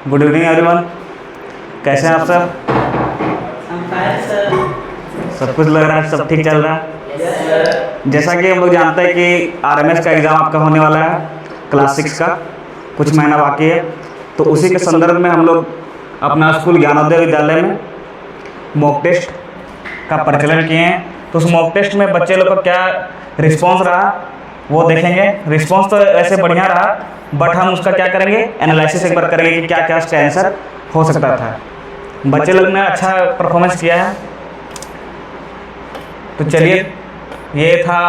Good evening everyone. कैसे हैं आप सब? सब कुछ लग रहा है, सब ठीक चल रहा है। जैसा कि हम लोग जानते हैं कि आरएमएस का एग्ज़ाम आपका होने वाला है, क्लास 6 का, कुछ महीना बाकी है। तो उसी के संदर्भ में हम लोग अपना स्कूल ज्ञानोदय विद्यालय में मॉक टेस्ट का प्रचलन किए हैं। तो उस मॉक टेस्ट में बच्चे लोग का क्या रिस्पॉन्स रहा वो देखेंगे। रिस्पॉन्स तो ऐसे बढ़िया रहा, बट हम उसका क्या करेंगे, एनालिसिस एक बार करेंगे कि क्या क्या उसका आंसर हो सकता था। बच्चे लोग ने अच्छा परफॉर्मेंस किया है। तो चलिए, ये था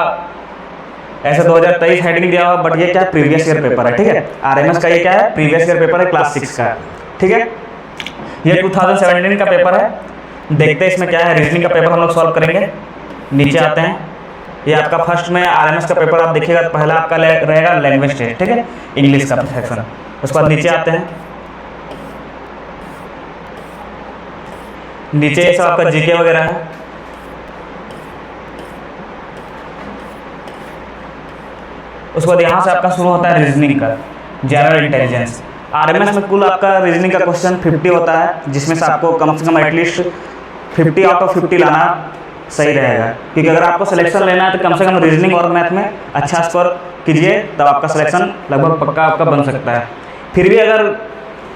ऐसे 2023 हेडिंग दिया हुआ, बट ये क्या प्रीवियस ईयर पेपर है, ठीक है। आरएमएस का ये क्या है, प्रीवियस ईयर पेपर है, क्लास 6 का, ठीक है। ये 2017 का पेपर है। देखते हैं इसमें क्या है। रीजनिंग का पेपर हम लोग सॉल्व करेंगे। नीचे आते हैं। ये आपका फर्स्ट में आरएमएस का पेपर आप देखिएगा, तो पहला आपका रहेगा लैंग्वेज टेस्ट, ठीक है, इंग्लिश का सेक्शन। उसके बाद नीचे आते हैं। नीचे ये सब आपका जीके वगैरह है। उसके बाद यहाँ से आपका शुरू होता है रीजनिंग का, जनरल इंटेलिजेंस। आरएमएस में कुल आपका रीजनिंग का क्वेश्चन 50 होता है, जिसमें से आपको कम से कम एटलीस्ट 50 आउट ऑफ 50 लाना सही रहेगा। क्योंकि अगर आपको सिलेक्शन लेना है तो कम से कम रीजनिंग और मैथ में अच्छा स्कोर कीजिए, तब आपका सिलेक्शन लगभग पक्का आपका बन सकता है। फिर भी अगर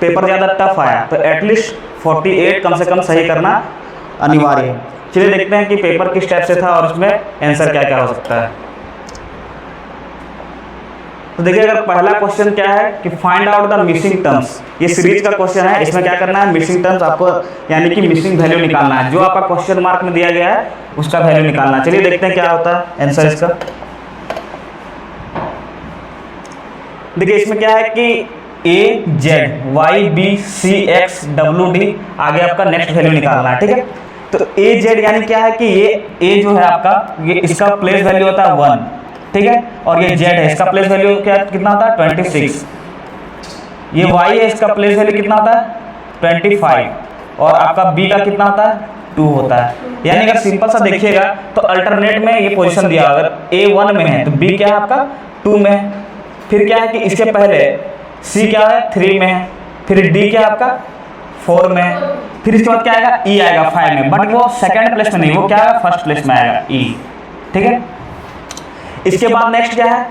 पेपर ज़्यादा टफ आया तो एटलीस्ट 48 कम से कम सही करना अनिवार्य है। चलिए देखते हैं कि पेपर किस टाइप से था और उसमें आंसर क्या क्या हो सकता है। तो देखिए, अगर पहला क्वेश्चन क्या है कि find out the missing terms. ये सीरीज का क्वेश्चन है। इसमें क्या करना है, मिसिंग टर्म्स आपको यानी कि मिसिंग वैल्यू निकालना है। जो आपका क्वेश्चन मार्क में दिया गया है उसका वैल्यू निकालना है। चलिए देखते हैं क्या होता है आंसर इसका। देखिए, इसमें क्या है कि A Z Y B C X W D, आगे आपका नेक्स्ट वैल्यू निकालना है, ठीक है। तो ए जेड यानी क्या है कि ये ए जो है आपका, ये इसका प्लेस वैल्यू होता है 1, ठीक है। और ये जेड है, इसका प्लेस वैल्यू क्या कितना होता है 26। ये वाई है, इसका प्लेस वैल्यू कितना होता है 25। और आपका बी का कितना होता है 2 होता है। यानी अगर सिंपल सा देखिएगा तो अल्टरनेट में ये पोजीशन दिया, अगर ए 1 में है तो बी क्या है आपका 2 में है। फिर क्या है कि इसके पहले सी क्या है 3 में है, फिर डी क्या है आपका 4 में है, फिर इसके बाद क्या आएगा ई आएगा 5 में। बट वो सेकंड प्लेस में नहीं, वो क्या है फर्स्ट प्लेस में आएगा ई, ठीक है। इसके बाद नेक्स्ट क्या है,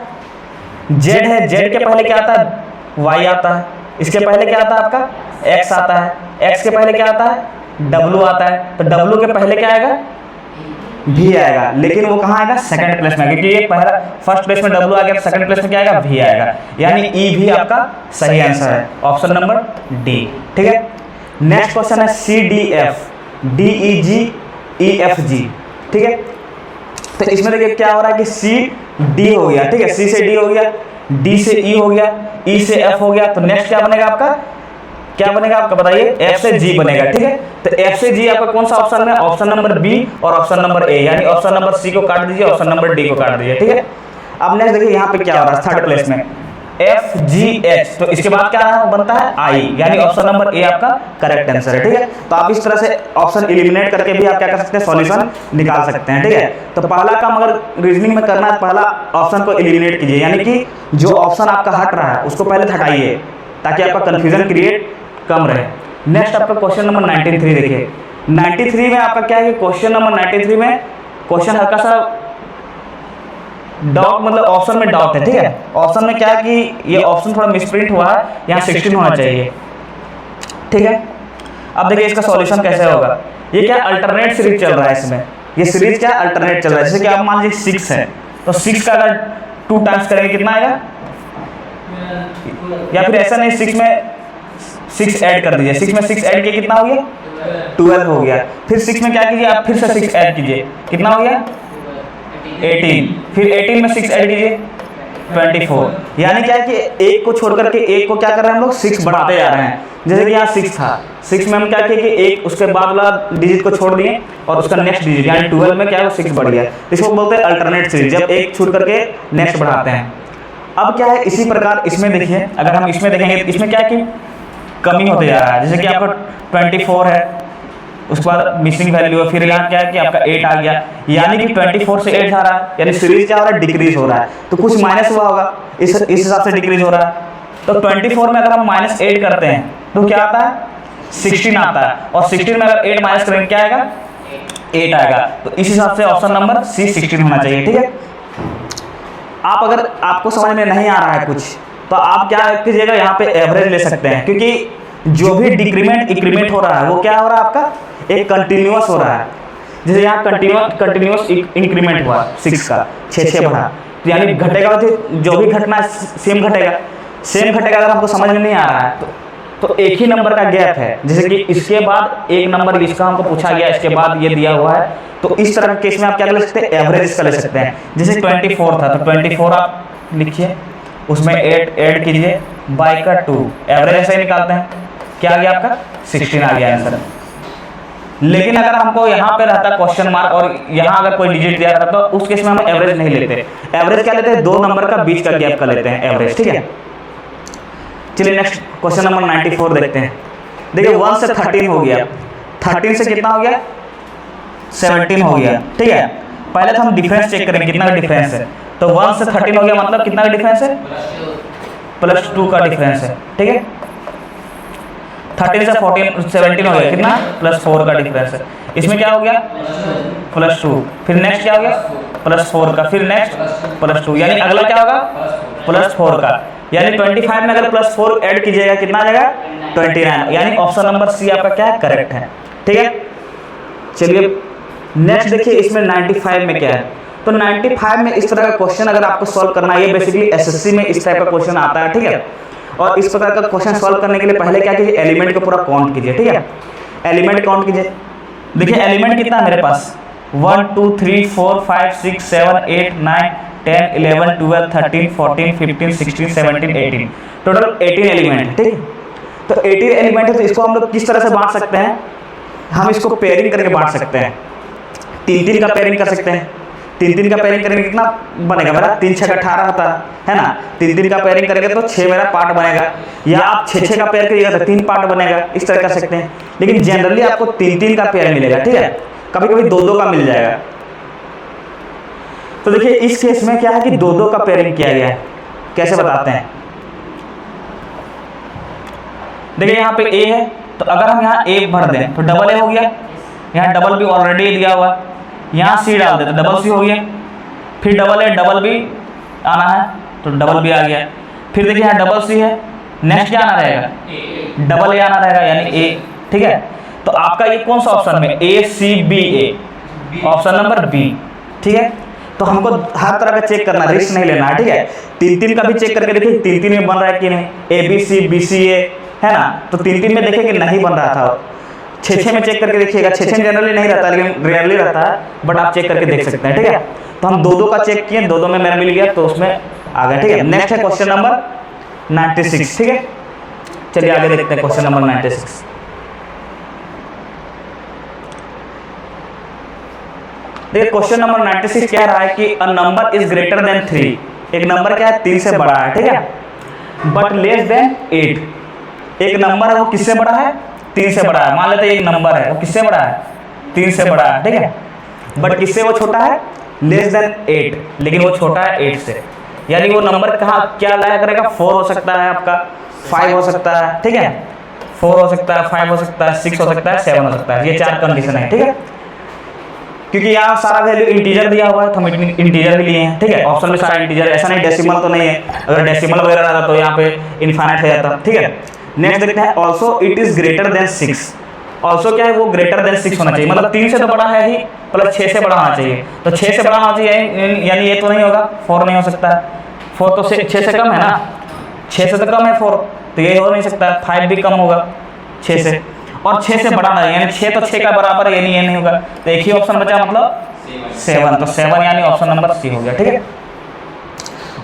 जेड है। जेड के पहले क्या आता है वाई आता है। इसके पहले क्या आता है आपका एक्स आता है। एक्स के पहले क्या आता है डब्लू आता है। तो डब्लू के पहले क्या आएगा भी आएगा, लेकिन वो कहाँ आएगा सेकंड प्लेस में, क्योंकि ये पहला फर्स्ट प्लेस में डब्लू आ गया, सेकंड प्लेस में क्या आएगा भी आएगा। यानी ई भी आपका सही आंसर है, ऑप्शन नंबर डी, ठीक है। नेक्स्ट क्वेश्चन है C D F D E G E F G, ठीक है। तो इसमें देखिए क्या हो रहा है कि सी डी हो गया, ठीक है, सी से डी हो गया, डी से ई हो गया, ई से एफ हो गया। तो नेक्स्ट क्या बनेगा आपका, क्या बनेगा आपका बताइए, एफ से जी बनेगा, ठीक है। तो एफ से जी आपका कौन सा ऑप्शन है, ऑप्शन नंबर बी और ऑप्शन नंबर ए, यानी ऑप्शन नंबर सी को काट दीजिए, ऑप्शन नंबर डी को काट दीजिए, ठीक है। अब नेक्स्ट देखिए यहाँ पे क्या हो रहा है, थर्ड प्लेस में एफ जी एच। तो इसके बाद क्या बनता है आई, यानी ऑप्शन नंबर ए आपका करेक्ट आंसर है, ठीक है। तो आप इस तरह से ऑप्शन एलिमिनेट करके भी आप क्या कर सकते हैं, सॉल्यूशन निकाल सकते हैं, ठीक है। तो पहला काम अगर रीजनिंग में करना है, पहला ऑप्शन को एलिमिनेट कीजिए, यानी कि जो ऑप्शन आपका हट रहा है उसको पहले हटाइए, ताकि आपका कंफ्यूजन क्रिएट कम रहे। नेक्स्ट आपका क्वेश्चन नंबर 93 देखिए। 93 में आपका क्या है कि क्वेश्चन नंबर 93 में क्वेश्चन हल्का सा डाउट, मतलब ऑप्शन में डाउट है, ठीक है। ऑप्शन में क्या है कि ये ऑप्शन थोड़ा मिसप्रिंट हुआ है, यहाँ 16 होना चाहिए, ठीक है। अब देखिए इसका सॉल्यूशन कैसे होगा। ये क्या अल्टरनेट सीरीज चल रहा है, इसमें ये सीरीज क्या अल्टरनेट चल रहा है। जैसे कि आप मान लीजिए 6 है, तो 6 का अगर 2 टाइम्स करेंगे कितना आएगा, या फिर ऐसा नहीं 6 में 6 ऐड कर दीजिए, 6 में 6 ऐड किया कितना हो गया 12 हो गया। फिर 6 में क्या कीजिए आप फिर से 6 ऐड कीजिए, कितना हो गया 18। फिर 18 में 6 ऐड कीजिए 24। यानी क्या है कि एक को छोड़ करके एक को क्या कर रहे हैं हम लोग 6 बढ़ाते जा रहे हैं। जैसे कि यहाँ 6 था, 6 में हम क्या किए कि एक उसके बाद वाला डिजिट को छोड़ दिए और उसका नेक्स्ट डिजिट यानी 12 में क्या है वो 6 बढ़ गया। इसको बोलते हैं अल्टरनेट सीरीज, जब एक छूट करके नेक्स्ट बढ़ाते हैं। अब क्या है इसी प्रकार इसमें देखिए, अगर हम इसमें देखेंगे तो इसमें क्या है कि कमी होते जा रहा है। जैसे कि आपका 24 है, उसके बाद मिसिंग वैल्यू है, फिर यहाँ क्या है कि आपका 8 आ गया, यानी कि 24 से 8 आ रहा है, यानी सीरीज क्या हो रहा है डिक्रीज हो रहा है। तो कुछ माइनस हुआ होगा, इस हिसाब से डिक्रीज हो रहा है। तो 24 में अगर हम -8 करते हैं तो क्या आता है 16 आता है, और 16 में अगर 8 माइनस करेंगे क्या आएगा 8 आएगा। तो इस हिसाब से ऑप्शन नंबर सी 16 होना चाहिए। ठीक है, आप अगर आपको समझ में नहीं आ रहा है कुछ तो आप क्या कीजिएगा, यहाँ पे एवरेज ले सकते हैं, क्योंकि जो भी डिक्रीमेंट इंक्रीमेंट हो रहा है वो क्या हो रहा है आपका एक कंटिन्यूअस हो रहा है। जैसे यहाँ कंटिन्यूअस इंक्रीमेंट हुआ 6 का 6 बढ़ा, तो यानी घटेगा जो भी घटना सेम घटेगा। अगर हमको समझ में नहीं आ रहा है तो एक ही नंबर का गैप है, जैसे कि इसके बाद एक नंबर इसका हमको पूछा गया, इसके बाद ये दिया हुआ है, तो इस तरह के केस में आप क्या कर सकते हैं एवरेज का ले सकते हैं। जैसे 24 था तो 24 आप लिखिए, उसमें 8 ऐड कीजिए, बाई का 2, एवरेज ऐसे ही निकालते हैं, क्या आ गया आपका 16 आ गया आंसर। लेकिन अगर हमको यहाँ पे रहता क्वेश्चन मार्क और यहाँ अगर कोई डिजिट दिया रहता तो उस केस में हम एवरेज नहीं लेते। एवरेज क्या लेते हैं, दो नंबर का बीच का गैप का लेते हैं एवरेज। ठीक है, चलिए नेक्स्ट क्वेश्चन नंबर 94 देखते हैं। देखिए 1 से 13 हो गया, 13 से कितना हो गया 17 हो गया। ठीक है, पहले तो हम डिफरेंस चेक करेंगे कितना का डिफरेंस है। तो 1 से 13 हो गया मतलब कितना का डिफरेंस है +2 का डिफरेंस है। ठीक है, 13 से 17 हो गया कितना +4 का डिफरेंस है। इसमें क्या हो गया +2, फिर नेक्स्ट क्या हो गया +4 का, फिर नेक्स्ट +2, यानी अगला क्या होगा +4 का, यानी 25 में अगर +4 ऐड कीजिएगा कितना आ जाएगा 29, यानी ऑप्शन नंबर सी आपका क्या है करेक्ट है। ठीक है, चलिए नेक्स्ट देखिए इसमें 95 में क्या है। तो 95 में इस तरह का क्वेश्चन अगर आपको सॉल्व करना है, ये बेसिकली एसएससी में इस टाइप का क्वेश्चन आता है। ठीक है, और इस प्रकार का क्वेश्चन सॉल्व करने के लिए पहले क्या कीजिए एलिमेंट को पूरा काउंट कीजिए। ठीक है, एलिमेंट काउंट कीजिए। देखिए एलिमेंट कितना है मेरे पास 1 2 3 4 5 6 7 8 9 10 11 12 13 14 15 16 17 18, टोटल 18 एलिमेंट। ठीक है, तो 18 एलिमेंट है, तो इसको हम लोग किस तरह से बांट सकते हैं, हम इसको पेयरिंग करके बांट सकते हैं। 3 का पेयरिंग कर सकते हैं, 3 का पेयरिंग करेंगे कितना बनेगा मेरा 3 6 18 होता है ना। 3 का पेयरिंग करेंगे तो 6 मेरा पार्ट बनेगा, या आप 6 का पेयर करिएगा तो 3 पार्ट बनेगा, इस तरह कर सकते हैं। लेकिन जनरली आपको 3 का पेयर मिलेगा। ठीक है, कभी कभी 2 का मिल जाएगा। तो देखिए इस केस में क्या है कि 2 का पेयरिंग किया गया है, कैसे बताते हैं। देखिए यहाँ पे ए है, तो अगर हम यहाँ ए भर दें तो डबल ए हो गया, यहाँ डबल बी ऑलरेडी दिया हुआ, यहाँ सी डाल देते डबल सी हो गया, फिर डबल ए डबल बी आना है तो डबल बी आ गया, फिर देखिए यहाँ डबल सी है, नेक्स्ट क्या आना रहेगा डबल ए आना रहेगा यानी ए। ठीक है, तो आपका ये कौन सा ऑप्शन में ए सी बी ए, ऑप्शन नंबर बी। ठीक है, तो हमको हर तरह का चेक करना, रिस्क नहीं लेना है। ठीक है, 3 का भी चेक करके देखिए 3 में बन रहा है कि नहीं, A B C B C ए है ना, तो 3 में देखिए कि नहीं बन रहा था। 6 में चेक करके देखिएगा, 6 जनरली नहीं रहता लेकिन रेयरली रहता है, बट आप चेक करके देख सकते हैं। ठीक है, तो हम 2 का चेक किए, 2 में मेरा मिल गया तो उसमें आ गया। ठीक है, नेक्स्ट है क्वेश्चन नंबर 96। ठीक है, चलिए आगे देखते हैं क्वेश्चन नंबर 96। देखिए क्वेश्चन नंबर 96 कह रहा है कि a number is greater than 3, एक नंबर क्या है 3 से बड़ा है। ठीक है, बट लेस देन 8, एक नंबर है वो किससे बड़ा है 3 से बड़ा है। मान लेते हैं एक नंबर है वो किससे बड़ा है 3 से बड़ा है। ठीक है, बट किससे वो छोटा है लेस देन 8, लेकिन वो छोटा है 8 से, यानी वो नंबर कहाँ क्या लाया करेगा 4 हो सकता है, आपका 5 हो सकता है। ठीक है, 4 हो सकता है, 5 हो सकता है, 6 हो सकता है, 7 हो सकता है, ये 4 कंडीशन है। ठीक है, क्योंकि यहाँ सारा वैल्यू इंटीजर दिया हुआ है तो हम इंटीजर भी लिए हैं। ठीक है, ऑप्शन में सारा इंटीजर, ऐसा नहीं डेसिमल तो नहीं है, अगर डेसिमल वगैरह रहता तो यहाँ पे इनफाइनाइट हो जाता। ठीक है, नेक्स्ट देखते हैं also it is greater than 6। Also क्या है वो ग्रेटर देन 6 होना चाहिए, मतलब 3 से तो बड़ा है ही, प्लस 6 से बड़ा होना चाहिए। तो 6 से बड़ा होना चाहिए, यानी ये तो नहीं होगा, 4 नहीं हो सकता है, 4 तो 6 से कम है ना, 6 से तो कम है 4, तो ये हो नहीं सकता। 5 भी कम होगा 6 से, और 6 से बड़ा नहीं, यानी 6 तो 6 का बराबर है, यानी ये नहीं होगा। तो एक ही ऑप्शन बचा मतलब 7, तो 7 यानी ऑप्शन नंबर सी हो गया। ठीक है,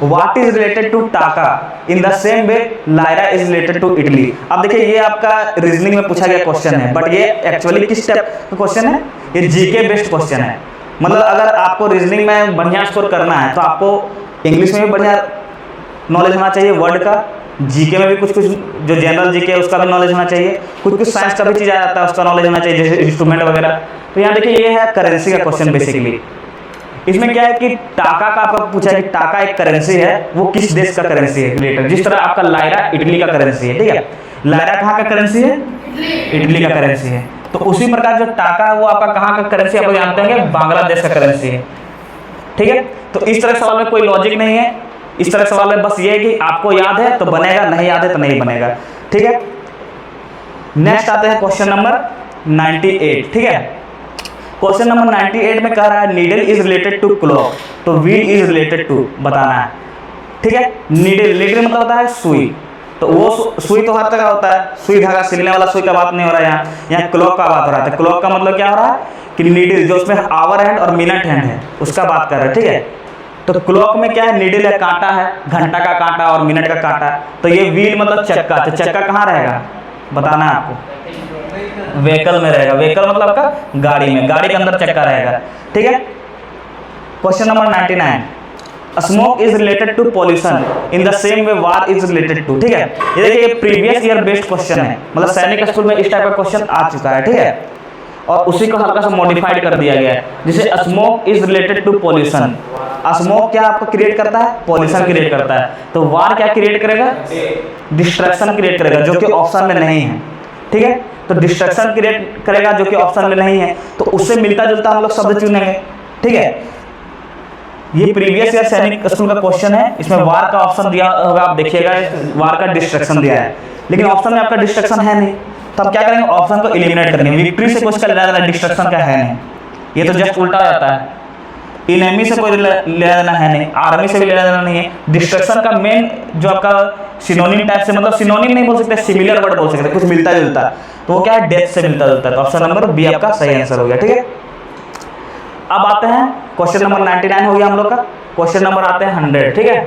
What is related to Taka in the same way Lyra is related to Italy। अब देखिए ये आपका रीजनिंग में पूछा गया क्वेश्चन है, बट ये एक्चुअली किस टाइप का क्वेश्चन है, ये जीके बेस्ड क्वेश्चन है। मतलब अगर आपको रीजनिंग में बढ़िया स्कोर करना है तो आपको इंग्लिश में भी बढ़िया नॉलेज होना चाहिए वर्ड का, जीके में भी कुछ जो जनरल जीके है उसका भी नॉलेज होना चाहिए, कुछ साइंस का भी चीज़ आ जाता है उसका नॉलेज होना चाहिए, जैसे इंस्ट्रूमेंट वगैरह। तो यहाँ देखिए ये है करेंसी का क्वेश्चन बेसिकली, इसमें क्या है कि टाका का आपका पूछा है कि टाका एक करेंसी है, वो किस देश का करेंसी है रिलेटेड। जिस तरह आपका लायरा इटली का करेंसी है, ठीक है, लायरा कहाँ का करेंसी है, इटली का करेंसी है। तो उसी प्रकार जो टाका है वो आपका कहाँ का करेंसी, आप जानते होंगे बांग्लादेश का करेंसी है, ठीक है। तो इस तरह सवाल में कोई लॉजिक नहीं है, इस तरह सवाल में बस ये है कि आपको याद है तो बनेगा, नहीं याद है तो नहीं बनेगा, ठीक है। नेक्स्ट आते हैं क्वेश्चन नंबर 98, ठीक है। क्वेश्चन नंबर 98 में कह रहा है needle is related to clock, तो व्हील इज रिलेटेड टू बताना है, ठीक है। नीडल, नीडल मतलब होता है सुई, तो वो सुई तो हर तरह होता है, सुई धागा सिलने वाला सुई का बात नहीं हो रहा है यहाँ क्लॉक का बात हो रहा है। तो क्लॉक का मतलब क्या हो रहा है कि नीडल जो उसमें आवर हैंड और मिनट हैंड है उसका बात कर रहे हैं, ठीक है। तो क्लॉक में क्या है, नीडल है, कांटा है, घंटा का कांटा और मिनट का कांटा। तो ये व्हील मतलब चक्का, तो चक्का कहाँ रहेगा बताना है आपको, व्हीकल में रहेगा। व्हीकल मतलब आपका गाड़ी में, गाड़ी के अंदर चक्का रहेगा, ठीक है। Question number 99, smoke is related to pollution in the same way war is related to, ठीक है। ये देखिए ये प्रीवियस ईयर बेस्ड क्वेश्चन है, मतलब सैनिक स्कूल में इस टाइप का क्वेश्चन आ चुका है, ठीक है। और उसी को हल्का सा मॉडिफाइड कर दिया गया है, जैसे smoke is related to pollution. Smoke क्या आपको क्रिएट करता है, पॉल्यूशन क्रिएट करता है। तो वार क्या क्रिएट करेगा, डिस्ट्रक्शन क्रिएट करेगा, जो कि ऑप्शन में नहीं है, ठीक है। तो डिस्ट्रक्शन क्रिएट करेगा जो कि ऑप्शन में नहीं है, तो उससे मिलता जुलता हम लोग शब्द चुनेंगे, ठीक है। ये प्रीवियस ईयर सैनिक स्कूल का क्वेश्चन है, इसमें वार का ऑप्शन दिया होगा, आप देखिएगा वार का डिस्ट्रक्शन दिया है, लेकिन ऑप्शन में आपका डिस्ट्रक्शन है नहीं, तो आप क्या करेंगे, ऑप्शन को एलिमिनेट करेंगे। विक्ट्री से कुछ का लेना देना डिस्ट्रक्शन का है नहीं, ये तो जस्ट उल्टा जाता है। इनेमी से कोई लेना देना है नहीं, आर्मी से भी लेना देना नहीं है। डिस्ट्रक्शन का मेन जो आपका सिनोनिम टाइप से, मतलब सिनोनिम नहीं बोल सकते, सिमिलर वर्ड बोल सकते, कुछ मिलता जुलता, तो वो क्या है, डेथ से मिलता जुलता है। तो ऑप्शन नंबर बी आपका सही आंसर हो गया, ठीक है। अब आते हैं क्वेश्चन नंबर 99 हो गया हम लोग का, क्वेश्चन नंबर आते हैं 100, ठीक है।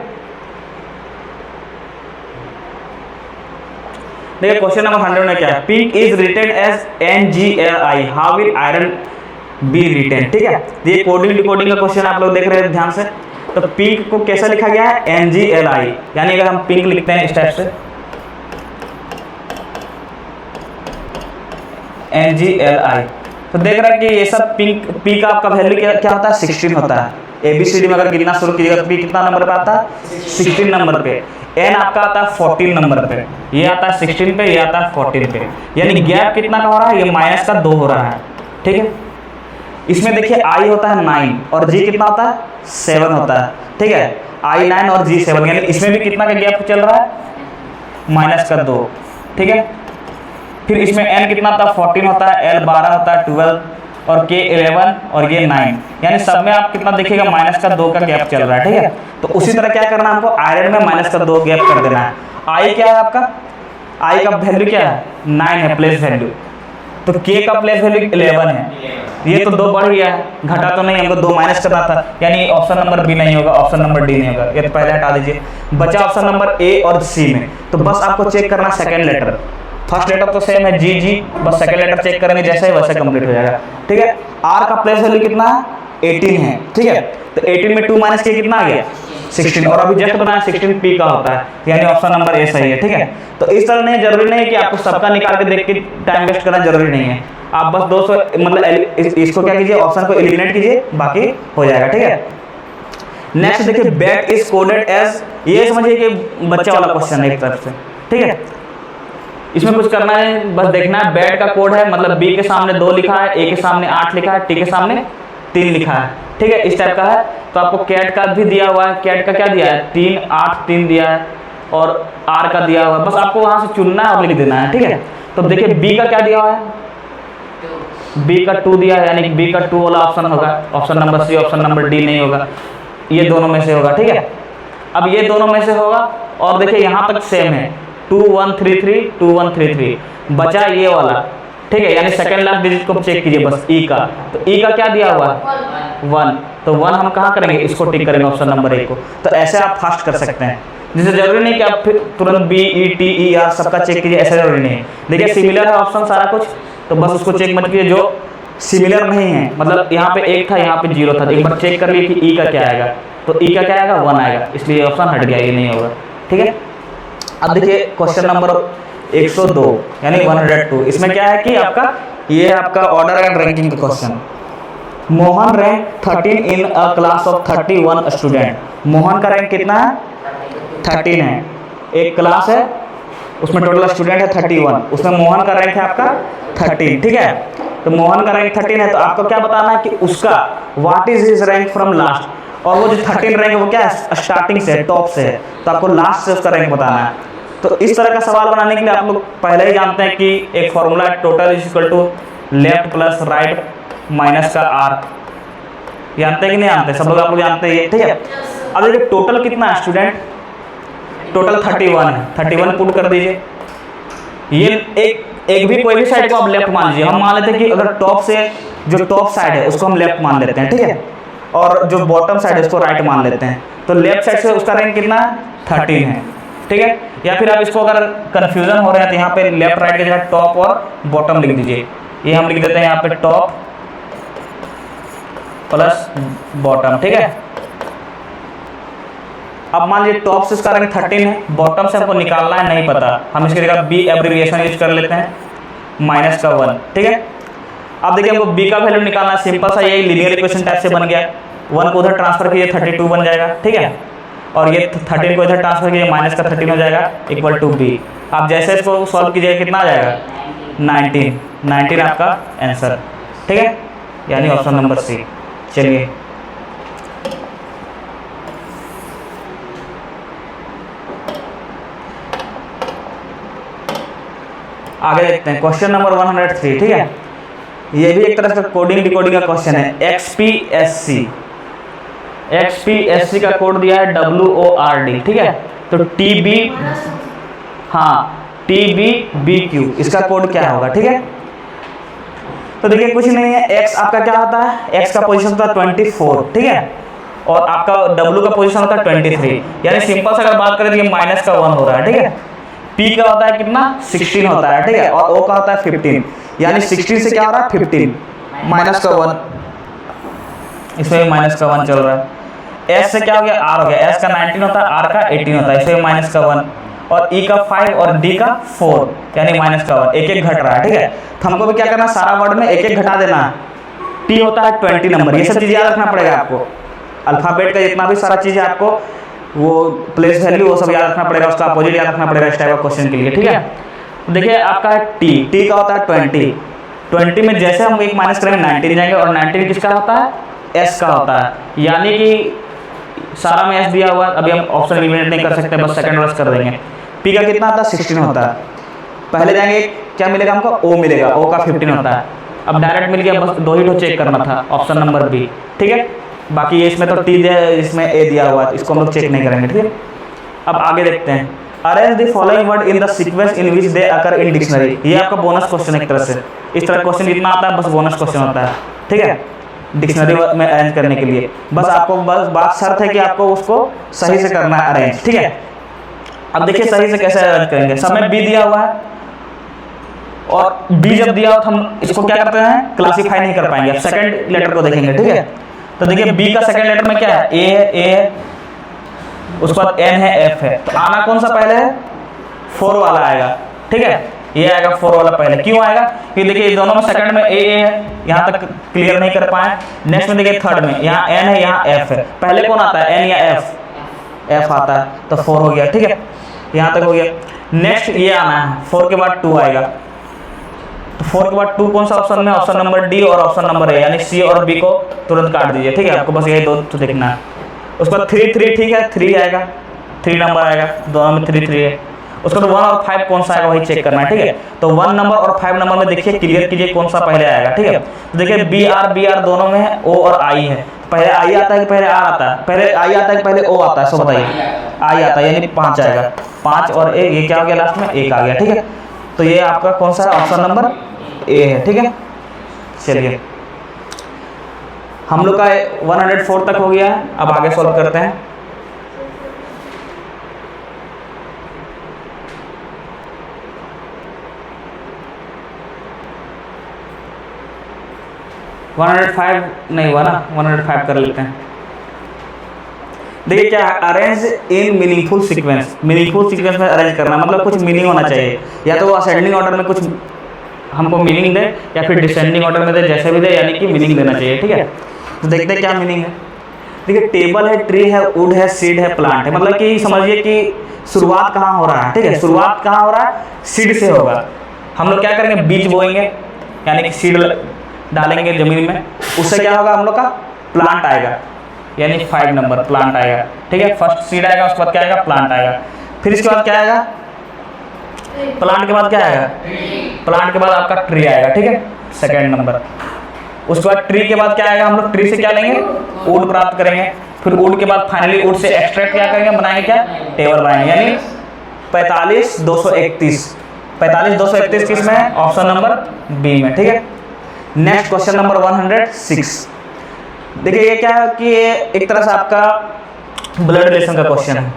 देखिए क्वेश्चन नंबर 100 में क्या है, pink is written as NGLI, how will iron be written, ठीक है। ये कोडिंग डिकोडिंग का क्वेश्चन आप लोग देख रहे हैं ध्यान से। तो पिंक को कैसे लिखा गया है, NGLI, यानी अगर हम पिंक लिखते हैं इस टाइप से NGLI, तो देख रहे हैं कि ये सब पिंक, पी का आपका वैल्यू क्या होता है, 16 होता है। ABCD में अगर गिनना शुरू कीजिएगा तो पी कितना नंबर पे आता है, 16 नंबर पे। एन आपका आता है 14 नंबर पे, ये आता है 16 पे, ये आता है 14 पे, यानी गैप कितना का हो रहा है, ये माइनस का 2 हो रहा है, ठीक है। इसमें देखिए I होता है 9 और G कितना होता है, 7 होता है, ठीक है। I 9 और G 7, यानी इसमें भी कितना का गैप चल रहा है, माइनस का 2, ठीक है। फिर इसमें N कितना होता है, 14 होता है, L 12 होता है, 12 और K 11 और ये 9, यानी सब में आप कितना देखिएगा, माइनस का 2 का गैप चल रहा है, ठीक है। तो उसी तरह क्या करना है हमको, आयरन में माइनस का 2 गैप कर देना है। I क्या है आपका, I का वैल्यू क्या है, 9 है प्लेस वैल्यू, तो K का प्लेस वैल्यू 11 है, ये तो 2 बढ़ गया है, घटा तो नहीं, हमको 2 माइनस करना था, यानी ऑप्शन नंबर बी नहीं होगा, ऑप्शन नंबर डी नहीं होगा, ये तो पहले हटा दीजिए। बचा ऑप्शन नंबर ए और सी में, तो बस आपको चेक करना सेकंड लेटर, फर्स्ट लेटर तो सेम है GG, बस सेकंड लेटर चेक करेंगे जैसे ही वैसे कंप्लीट हो जाएगा, ठीक है। R का प्लेस वैल्यू कितना है, 18 है, ठीक है। तो 18 में 2 माइनस किया कितना आ गया, 16, और अभी जस्ट बनाया 16 P का होता है, यानी ऑप्शन नंबर ए सही है, ठीक है। तो इस तरह नहीं, जरूरी नहीं है कि आपको सबका निकाल के देख के टाइम वेस्ट करना जरूरी नहीं है, आप बस 200 मतलब इसको क्या कीजिए, ऑप्शन को एलिमिनेट कीजिए, बाकी हो जाएगा, ठीक है। नेक्स्ट देखिए, बैट इज कोडेड एज, ये समझिए कि बच्चा वाला क्वेश्चन है एक तरफ से, ठीक है। इसमें कुछ करना है, बस देखना है बैट का कोड है, मतलब B के सामने 2 लिखा है, A के सामने 8 लिखा है, T के सामने 3 लिखा है, ठीक है, इस टाइप का है। तो आपको कैट का भी दिया हुआ है, कैट का क्या दिया है, 3 8 3 दिया है, और R का दिया हुआ है, बस आपको वहां से चुनना है और लिख देना है, ठीक है। तो देखिए B का क्या दिया हुआ है, B का 2 दिया है, यानी B का 2 वाला ऑप्शन होगा, option number C, option number D नहीं होगा, ये दोनों में से होगा, ठीक है। अब ये दोनों में से होगा, और देखिए यहाँ तक सेम है, 2133 2133, बचा ये वाला, ठीक है, यानी सेकंड लास्ट डिजिट को चेक कीजिए बस, E का, तो E का क्या दिया हुआ है 1, तो 1 हम कहाँ करेंगे, इसको टिक करेंगे ऑप्शन नंबर 1 को। तो ऐसे आप फास्ट कर सकते हैं, जिससे जरूरी नहीं कि आप फिर तुरंत B E T E R सबका चेक कीजिए, ऐसा जरूरी नहीं है। देखिए सिमिलर है ऑप्शन सारा कुछ, तो बस उसको चेक मत कीजिए, जो सिमिलर नहीं है, मतलब यहाँ पे 1 था, यहाँ पे 0 था, तो एक बार चेक कर लिए कि E का क्या आएगा, तो E का क्या आएगा 1 आएगा, इसलिए ऑप्शन हट गया, ये नहीं होगा, ठीक है। अब देखिए क्वेश्चन नंबर 102 यानी 102, इसमें क्या है कि आपका ये आपका ऑर्डर एंड रैंकिंग का question, Mohan rank 13 in a class of 31 student. Mohan का रैंक कितना है? 13 है। एक क्लास है उसमें टोटल स्टूडेंट है 31, उसमें मोहन का रैंक है आपका 13, ठीक है। तो मोहन का रैंक 13 है, तो आपको क्या बताना है कि उसका what is his rank from last, और वो जो 13 रैंक है वो क्या है? स्टार्टिंग से, टॉप से है, तो आपको लास्ट से उसका रैंक बताना है। तो इस तरह का सवाल बनाने के लिए आप लोग पहले ही जानते हैं कि एक फॉर्मूला है, total is equal to left plus right minus का आर। जानते हैं कि नहीं जानते? सब लोग आप लोग जानते हैं, ठीक है। अब देखिए टोटल कितना है स्टूडेंट? टोटल 31 है, 31 पुट कर दीजिए। ये एक भी कोई भी साइड को आप लेफ्ट मान लीजिए। हम मान लेते हैं कि अगर टॉप से जो टॉप साइड है उसको हम लेफ्ट मान लेते हैं, ठीक है, और जो बॉटम साइड है उसको राइट मान लेते हैं। तो लेफ्ट साइड से उसका रैंक कितना है? 13 है, ठीक है। या फिर आप इसको अगर कंफ्यूजन हो रहे हैं तो यहाँ पे लेफ्ट राइट की जगह टॉप और बॉटम लिख दीजिए। ये हम लिख देते हैं यहाँ पे टॉप प्लस बॉटम, ठीक है। अब मान लीजिए टॉप से इसका रैंक 13 है, बॉटम से हमको निकालना है, नहीं पता, हम इसकी जगह बी एब्रिविएशन यूज कर लेते हैं, माइनस का 1, ठीक है। अब देखिए हमको बी का वैल्यू निकालना है, सिंपल सा यही लीनियर इक्वेशन टाइप से बन गया। 1 को उधर ट्रांसफर कीजिए 32 बन जाएगा, ठीक है, और ये 13 को इधर ट्रांसफर कीजिए माइनस का 13 हो जाएगा इक्वल टू बी। आप जैसे इसको सॉल्व कीजिएगा कितना आ जाएगा? 19 आपका आंसर, ठीक है, यानी ऑप्शन नंबर सी। चलिए आगे देखते हैं, क्वेश्चन नंबर 103, ठीक है। ये भी एक तरह से कोडिंग डिकोडिंग का क्वेश्चन है। XPSC का कोड दिया है WORD, ठीक है। तो TBBQ इसका कोड क्या होगा, ठीक है। तो देखिए कुछ नहीं है, x आपका क्या होता है? x का पोजीशन होता है 24, ठीक है, और आपका w का पोजीशन होता है 23, यानी सिंपल से अगर बात करें तो ये माइनस का 1 हो रहा है, ठीक है। p का होता है कितना? 16 होता है, ठीक है, और o का होता है 15, यानी 16 से क्या हो रहा है? 15 माइनस का 1, इसमें माइनस का 1 चल रहा है। s से क्या हो गया? r हो गया, s का 19 होता है, r का 18 होता है, इसमें माइनस का 1, और e का 5 और d का 4, यानी माइनस का 1, एक एक घट रहा है, ठीक है। तो हमको भी क्या करना, सारा वर्ड में एक एक घटा देना है। t होता है 20 नंबर, ये सब चीज़ याद रखना पड़ेगा आपको। अल्फ़ाबेट का जितना भी सारा चीज़ है आपको, वो प्लेस वैल्यू वो सब याद रखना पड़ेगा, उसका अपोजिट याद रखना पड़ेगा इस टाइप का क्वेश्चन के लिए, ठीक है। देखिए आपका है टी का होता है 20 में जैसे हम एक माइनस करेंगे 19 जाएंगे, और 19 किसका होता है? एस का होता है, यानी कि सारा में एस दिया हुआ है, अभी हम ऑप्शन एलिमिनेट नहीं कर सकते, बस सेकंड वर्स कर देंगे। पी का कितना होता है? 16 होता है। पहले जाएंगे क्या मिलेगा हमको? ओ मिलेगा, ओ का 15 होता है। अब डायरेक्ट मिल गया, बस 2 ही चेक करना था, ऑप्शन नंबर बी, ठीक है। बाकी ये इसमें तो टी इसमें ए दिया हुआ है, इसको हम लोग चेक नहीं करेंगे, ठीक है। अब आगे देखते हैं, arrange the following word in the sequence in which they occur in dictionary. ये आपका बोनस क्वेश्चन एक तरह से, इस तरह क्वेश्चन जितना आता है बस बोनस क्वेश्चन होता है, ठीक है, डिक्शनरी में अरेंज करने के लिए। बस आपको बस बात शर्त है कि आपको उसको सही से करना है अरेंज, ठीक है। अब देखिए सही से कैसे अरेंज करेंगे। सब में बी दिया हुआ है, और बी जब दिया हो तो हम इसको क्या करते हैं? क्लासीफाई नहीं कर पाएंगे। अब सेकंड लेटर को देखेंगे, ठीक है। तो देखिए बी का सेकंड लेटर में क्या है? ए है, उसके बाद एन है, एफ है, तो आना कौन सा पहले है? 4 वाला आएगा, ठीक है, ये आएगा 4 वाला पहले। क्यों आएगा? क्योंकि देखिए दोनों में सेकंड में ए है, यहाँ तक क्लियर नहीं कर पाए। नेक्स्ट में देखिए थर्ड में यहाँ एन है, यहाँ एफ है, पहले कौन आता है? एन या एफ? एफ आता है, तो 4 हो गया, ठीक है, यहाँ तक हो गया। नेक्स्ट ये आना है, 4 के बाद 2 आएगा, तो 4 के बाद 2 कौन सा ऑप्शन में? ऑप्शन नंबर डी और ऑप्शन नंबर ए, यानी सी और बी को तुरंत काट दीजिए, ठीक है। आपको बस यही 2 तो देखना है। उसके बाद 3 ठीक है, 3 आएगा, 3 नंबर आएगा, दोनों में 3 है। उसके बाद 1 और 5 कौन सा आएगा वही चेक करना है, ठीक है। तो 1 नंबर और 5 नंबर में देखिए क्लियर कीजिए कौन सा पहले आएगा, ठीक है। तो देखिए बी आर दोनों में है, ओ और आई है। पहले आई आता है कि पहले आर आता है? पहले आई आता है कि पहले ओ आता है? सो बताइए। आई आता है, यानी 5 आएगा, 5 और ए, ये क्या हो गया लास्ट में? 1 आ गया, ठीक है। तो ये आपका कौन सा है? ऑप्शन नंबर ए है, ठीक है। चलिए हम लोग का 104 तक हो गया है, अब आगे सॉल्व करते हैं। नहीं हुआ ना, 105 कर लेते हैं। देखिए क्या है, arrange in meaningful sequence. Meaningful sequence में अरेंज करना मतलब कुछ मीनिंग होना चाहिए, या तो वो असेंडिंग ऑर्डर में कुछ हमको मीनिंग दे या फिर डिसेंडिंग ऑर्डर में दे, जैसे भी दे, यानी कि मीनिंग देना चाहिए। ठीक है, तो देखते हैं क्या मीनिंग है। देखिए टेबल है, ट्री है, वुड है, सीड है, प्लांट है। मतलब कि समझिए कि शुरुआत कहाँ हो रहा है। ठीक है, शुरुआत कहाँ हो रहा है, सीड से होगा। हम लोग क्या करेंगे, बीज बोएंगे, यानी कि सीड डालेंगे ज़मीन में, उससे क्या होगा, हम लोग का प्लांट आएगा, यानी 5 नंबर प्लांट आएगा। ठीक है, फर्स्ट सीड आएगा, उसके बाद क्या आएगा, प्लांट आएगा। फिर इसके बाद क्या आएगा, प्लांट के बाद क्या आएगा, प्लांट के बाद आपका ट्री आएगा। ठीक है, सेकेंड नंबर। उसके बाद ट्री के बाद क्या आएगा, हम लोग ट्री से क्या लेंगे, वुड प्राप्त करेंगे। फिर वुड के बाद फाइनली वुड से एक्सट्रैक्ट क्या करेंगे, बनाएंगे क्या, टेबल बनाएंगे, यानी 45,231। 45,231 किस में है, ऑप्शन नंबर बी में। ठीक है, नेक्स्ट क्वेश्चन नंबर 106। देखिए ये क्या है कि ये एक तरह से आपका ब्लड रिलेशन का क्वेश्चन है।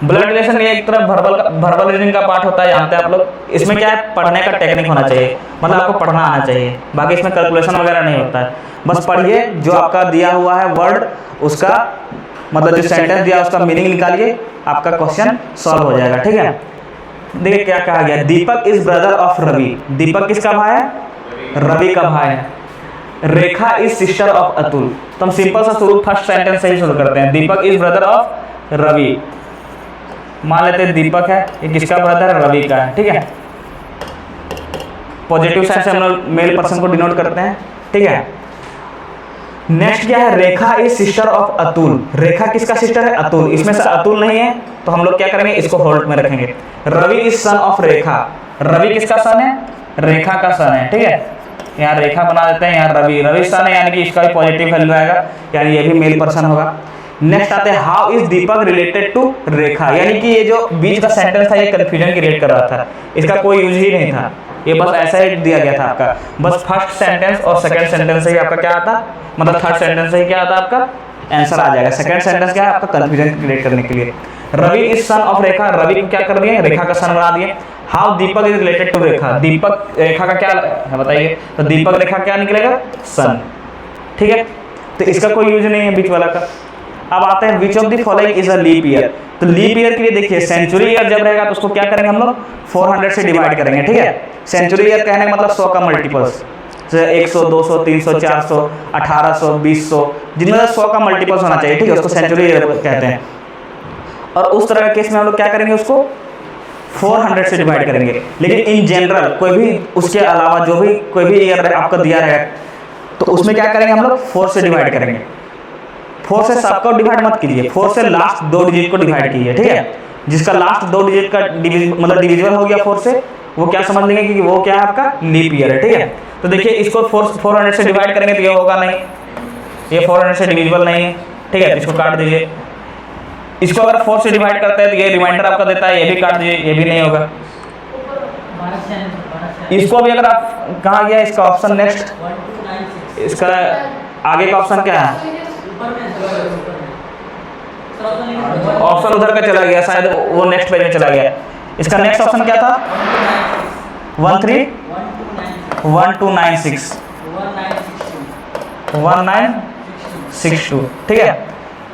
ब्लड रिलेशन ये एक तरह वर्बल रीजनिंग का पार्ट होता है, जानते हैं आप लोग। इसमें क्या है, पढ़ने का टेक्निक होना चाहिए, मतलब आपको पढ़ना आना चाहिए। बाकी इसमें कैलकुलेशन वगैरह नहीं होता है, बस पढ़िए, जो आपका दिया हुआ है वर्ड, उसका मतलब जो सेंटेंस दिया उसका मीनिंग निकालिए, आपका क्वेश्चन सॉल्व हो जाएगा। ठीक है, देखिए क्या कहा गया, दीपक इज ब्रदर ऑफ रवि। दीपक किसका भाई है, रवि का भाई है। रेखा इज सिस्टर ऑफ अतुल। तो हम सिंपल सा शुरू फर्स्ट सेंटेंस से ही शुरू करते हैं, दीपक इज ब्रदर ऑफ रवि। मान लेते हैं दीपक है, ये किसका ब्रदर है, रवि का है। ठीक है, पॉजिटिव साइड से हम लोग मेल पर्सन को डिनोट करते हैं। ठीक है, नेक्स्ट क्या है, रेखा इज सिस्टर ऑफ अतुल। रेखा किसका सिस्टर है, अतुल। इसमें से अतुल नहीं है, तो हम लोग क्या करेंगे, इसको होल्ड में रखेंगे। Ravi is son of Rekha. Ravi किसका सन है, रेखा का सन है। ठीक है, यहाँ रेखा बना देते हैं, यहाँ रवि, रवि सन है, यानी कि इसका भी पॉजिटिव वैल्यू आएगा, यानी ये भी मेल पर्सन होगा। नेक्स्ट आते हैं, how is Deepak related to Rekha. यानी कि ये जो बीच का सेंटेंस था, ये कंफ्यूजन क्रिएट कर रहा था, इसका कोई यूज ही नहीं था, ये बस ऐसा ही दिया गया था आपका। बस फर्स्ट सेंटेंस और सेकंड सेंटेंस से ही आपका क्या आता, मतलब थर्ड सेंटेंस से ही क्या आता, आपका आंसर आ जाएगा। सेकंड सेंटेंस क्या है, आपका कंफ्यूजन क्रिएट करने के लिए। Ravi is son of Rekha, Ravi को क्या कर दिए, रेखा का सन बना दिए। How Deepak is related to Rekha, Deepak Rekha का क्या है बताइए, तो दीपक रेखा क्या निकलेगा, सन। ठीक है, तो इसका कोई यूज नहीं है बीच वाला का। अब आते हैं, which of the following is a leap year. तो लीप ईयर के लिए देखिए, सेंचुरी ईयर जब रहेगा तो उसको क्या करेंगे हम लोग, 400 से डिवाइड करेंगे। ठीक है, सेंचुरी ईयर कहने का मतलब 100 का मल्टीपल्स, जैसे 100, 200, 300, 400, 1800, 2000, जिनमें 100 का मल्टीपल्स होना चाहिए। ठीक है, उसको सेंचुरी ईयर कहते हैं। और उस तरह के केस में हम लोग क्या करेंगे, उसको 400 से डिवाइड करेंगे। लेकिन इन जनरल कोई भी उसके अलावा जो भी कोई भी ईयर आपका दिया रहेगा, तो उसमें क्या करेंगे हम लोग, 4 से डिवाइड करेंगे। 4 से सबको डिवाइड मत कीजिए, 4 से लास्ट 2 डिजिट को डिवाइड कीजिए। ठीक है, जिसका लास्ट 2 डिजिट का मतलब डिविजिबल हो गया 4 से, वो क्या समझ लेंगे कि वो क्या है, आपका लीप ईयर है। ठीक है, तो देखिए इसको 400 से डिवाइड करेंगे तो ये होगा नहीं, ये 400 से डिविजिबल नहीं है। ठीक है, इसको काट दीजिए। इसको अगर 4 से डिवाइड करते हैं तो ये रिमाइंडर आपका देता है, ये भी काट दीजिए, ये भी नहीं होगा। इसको भी अगर आप, कहाँ गया इसका ऑप्शन नेक्स्ट, इसका आगे का ऑप्शन क्या है, ऑप्शन उधर का चला गया, शायद वो नेक्स्ट पेज में चला गया। इसका नेक्स्ट ऑप्शन क्या था, 1296 1962। ठीक है,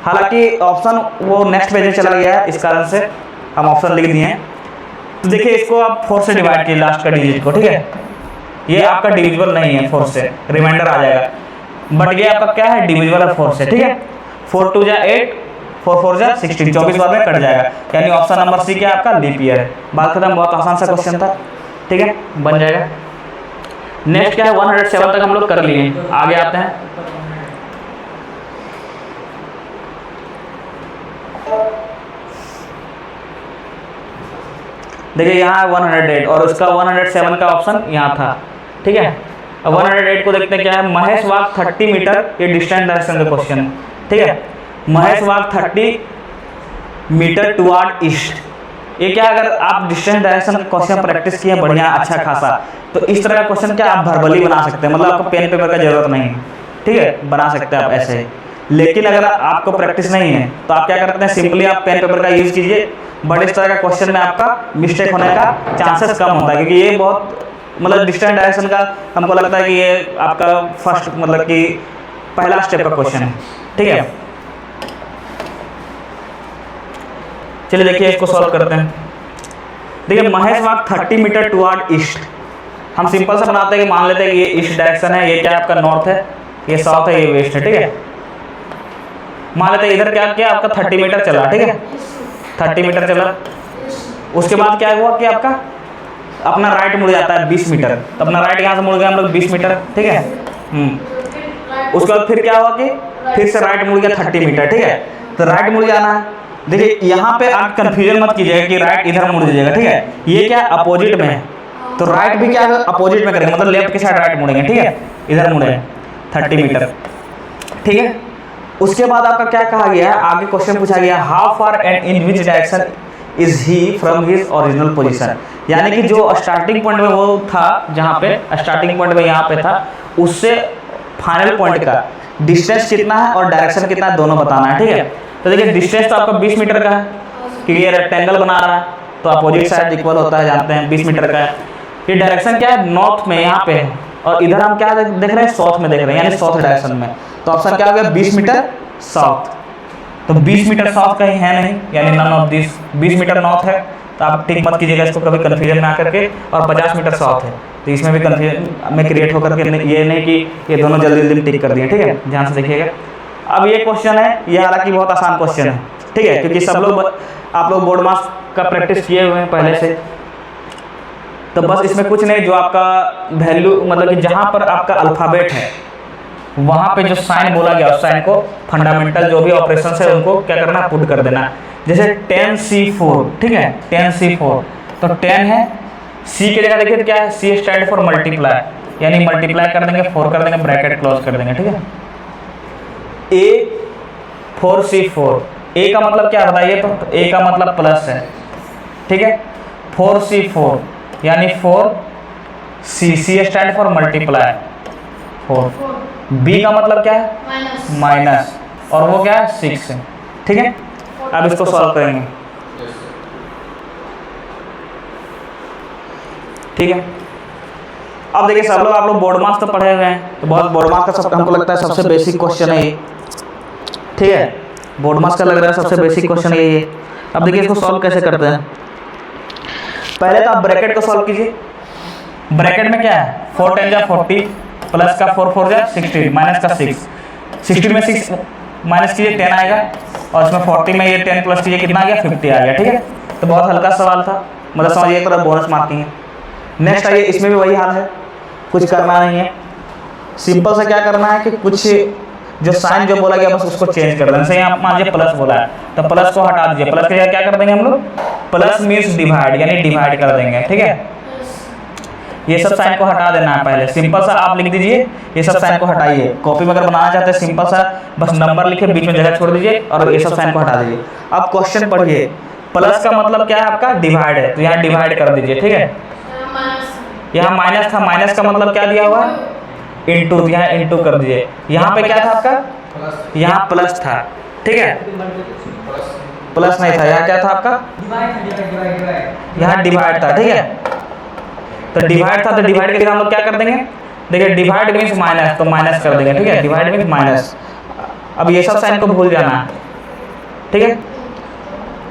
हालांकि ऑप्शन वो नेक्स्ट पेज में चला गया है, इस कारण से हम ऑप्शन लिख दिए हैं। तो देखिए इसको आप 4 से डिवाइड कीजिए लास्ट का डिजिट को। ठीक है, ये आपका डिविजिबल नहीं है 4 से, रिमाइंडर आ जाएगा, बट ये आपका क्या है, डिविजिबल है 4 से। ठीक है, 4 2 जा 8, 4 4 जा 16, 24 बार में कट जाएगा, यानी ऑप्शन नंबर सी क्या आपका लीप ईयर है। बात खत्म, बहुत आसान सा क्वेश्चन था। ठीक है, बन जाएगा। नेक्स्ट क्या है, 107 तक हम लोग कर लिए, आगे आते हैं। देखिए यहाँ 108 और उसका 107 का ऑप्शन यहाँ था। ठीक है, अब 108 को देखते हैं क्या है, महेश वाक 30 मीटर, ये डिस्टेंस डायरेक्शन का क्वेश्चन है। ठीक है, महेश वाक 30 मीटर टुवार्ड ईस्ट। ये क्या, अगर आप डिस्टेंस डायरेक्शन का क्वेश्चन प्रैक्टिस किए बढ़िया अच्छा खासा, तो इस तरह का क्वेश्चन क्या आप वर्बली बना सकते हैं, मतलब आपको पेन पेपर का जरूरत नहीं है। ठीक है, बना सकते हैं आप ऐसे ही। लेकिन अगर आपको प्रैक्टिस नहीं है तो आप क्या करते हैं, सिंपली आप पेन पेपर का यूज कीजिए, बट इस तरह का क्वेश्चन में आपका मिस्टेक होने का चांसेस कम होता है, क्योंकि ये बहुत मतलब डिस्टेंस डायरेक्शन का हमको लगता है कि ये आपका फर्स्ट मतलब कि पहला स्टेप का क्वेश्चन है। ठीक है, चलिए देखिए इसको सॉल्व करते हैं। देखिए महेश वाक 30 मीटर टुवार्ड ईस्ट, हम सिंपल से बनाते हैं कि मान लेते हैं कि ये ईस्ट डायरेक्शन है, ये क्या आपका नॉर्थ है, ये साउथ है, ये वेस्ट है, ठीक है। मान लेते हैं इधर क्या क्या आपका 30 मीटर चला, ठीक है, 30 मीटर चला। उसके बाद क्या हुआ कि आपका अपना राइट मुड़ जाता है 20 मीटर, तो अपना राइट यहाँ से मुड़ गया हम लोग 20 मीटर, ठीक है। उसके बाद फिर क्या हुआ कि फिर से राइट मुड़ गया 30 मीटर, ठीक है। तो राइट मुड़ जाना है। देखिए यहाँ पे आप कंफ्यूजन मत कीजिएगा कि राइट इधर मुड़ जाइएगा, ठीक है। ये क्या अपोजिट में है, तो राइट भी क्या अपोजिट में करेंगे, मतलब लेफ्ट के साइड राइट मुड़ेंगे, ठीक है। इधर मुड़े 30 मीटर, ठीक है। उसके बाद आपका क्या कहा गया है, आगे क्वेश्चन पूछा गया how far and in which direction is he from his original position, यानी कि जो स्टार्टिंग पॉइंट में वो था, जहाँ पे स्टार्टिंग पॉइंट में यहाँ पे था, उससे फाइनल पॉइंट का डिस्टेंस कितना है और डायरेक्शन कितना है, दोनों बताना है, ठीक है। तो देखिए डिस्टेंस तो आपका 20 मीटर का है, क्योंकि ये रेक्टेंगल बना रहा है तो अपोजिट साइड इक्वल होता है, जानते हैं 20 मीटर का है। ये डायरेक्शन क्या है, नॉर्थ में यहाँ पे है, और इधर हम क्या देख रहे हैं, साउथ में देख रहे हैं, यानी साउथ डायरेक्शन में। तो ऑप्शन क्या हो गया, 20 मीटर साउथ। तो 20 मीटर साउथ कहीं है नहीं, यानी none of this. 20 metre north है, तो आप टिक मत कीजिएगा इसको कभी कन्फ्यूजन में आकर के। और 50 मीटर साउथ है, तो इसमें भी कन्फ्यूजन में क्रिएट होकर के ये नहीं कि ये दोनों जल्दी जल्दी टिक कर दिए, ठीक है। ध्यान से देखिएगा। अब ये क्वेश्चन है, ये हालांकि बहुत आसान क्वेश्चन है, ठीक है, क्योंकि सब लोग आप लोग बोर्ड मास का प्रैक्टिस किए हुए हैं पहले से। तो बस इसमें कुछ नहीं, जो आपका वैल्यू मतलब कि जहाँ पर आपका अल्फ़ाबेट है वहाँ पे जो साइन बोला गया उस साइन को फंडामेंटल जो भी ऑपरेशन है उनको क्या करना, पुट कर देना। जैसे 10C4, ठीक है, 10C4, तो 10 है, C की जगह देखिए तो क्या है, C स्टैंड फॉर मल्टीप्लाई, यानी मल्टीप्लाई कर देंगे, 4 कर देंगे, ब्रैकेट क्लोज कर देंगे, ठीक है। A 4C4, A का मतलब क्या बताइए, तो A का मतलब प्लस है, ठीक है। 4C4 यानी 4C, C stand for multiply 4, B का मतलब क्या है, माइनस, और वो क्या है 6 है, ठीक है। अब इसको सॉल्व करेंगे, ठीक है। अब देखिए सब लोग आप लोग बोर्ड मार्क्स तो पढ़े हुए हैं, तो बहुत बोर्ड मार्क्स का सब हमको लगता है सबसे बेसिक क्वेश्चन है ये, ठीक है। बोर्ड मार्क्स का लग रहा है सबसे बेसिक क्वेश्चन है ये। अब देखिए इसको सॉल्व कैसे करते हैं। पहले तो आप ब्रैकेट को सॉल्व कीजिए। ब्रैकेट में क्या है, 4 10 जा 40, प्लस का 4 4 जा 60, माइनस का 6, 60 में 6 माइनस कीजिए 10 आएगा, और इसमें 40 में ये 10 प्लस कीजिए कितना आ गया, 50 आ गया, ठीक है। तो बहुत हल्का सवाल था, मतलब समझिए एक तरह बोनस मार्किंग है। नेक्स्ट आइए, इसमें भी वही हाल है, कुछ करना नहीं है, सिंपल से क्या करना है कि कुछ जो साइन जो बोला गया बस उसको चेंज कर देना। जैसे यहाँ मान लीजिए प्लस बोला है, तो प्लस को हटा दीजिए, प्लस की जगह क्या कर देंगे हम लोग, प्लस मीन्स डिवाइड, यानी डिवाइड कर देंगे, ठीक है। ये सब साइन को हटा देना है पहले, सिंपल सा आप लिख दीजिए, ये सब साइन को हटाइए। कॉपी में अगर बनाना चाहते हैं सिंपल सा बस नंबर लिखे, बीच में जगह छोड़ दीजिए और ये सब साइन को हटा दीजिए। अब क्वेश्चन पढ़िए, प्लस का मतलब क्या है आपका, डिवाइड है, तो यहाँ डिवाइड कर दीजिए, ठीक है। यहाँ माइनस था, माइनस का मतलब क्या दिया हुआ, इंटू, तो यहाँ इंटू कर दीजिए। यहाँ पे क्या था आपका, यहाँ प्लस था, ठीक है, प्लस नहीं था, यहाँ क्या था आपका, यहाँ डिवाइड था, ठीक है। तो डिवाइड था, तो डिवाइड के लिए हम लोग क्या कर देंगे, देखिए डिवाइड मीन्स माइनस, तो माइनस कर देंगे, ठीक है, डिवाइड मीन्स माइनस। अब ये सब साइन को भूल जाना है, ठीक है।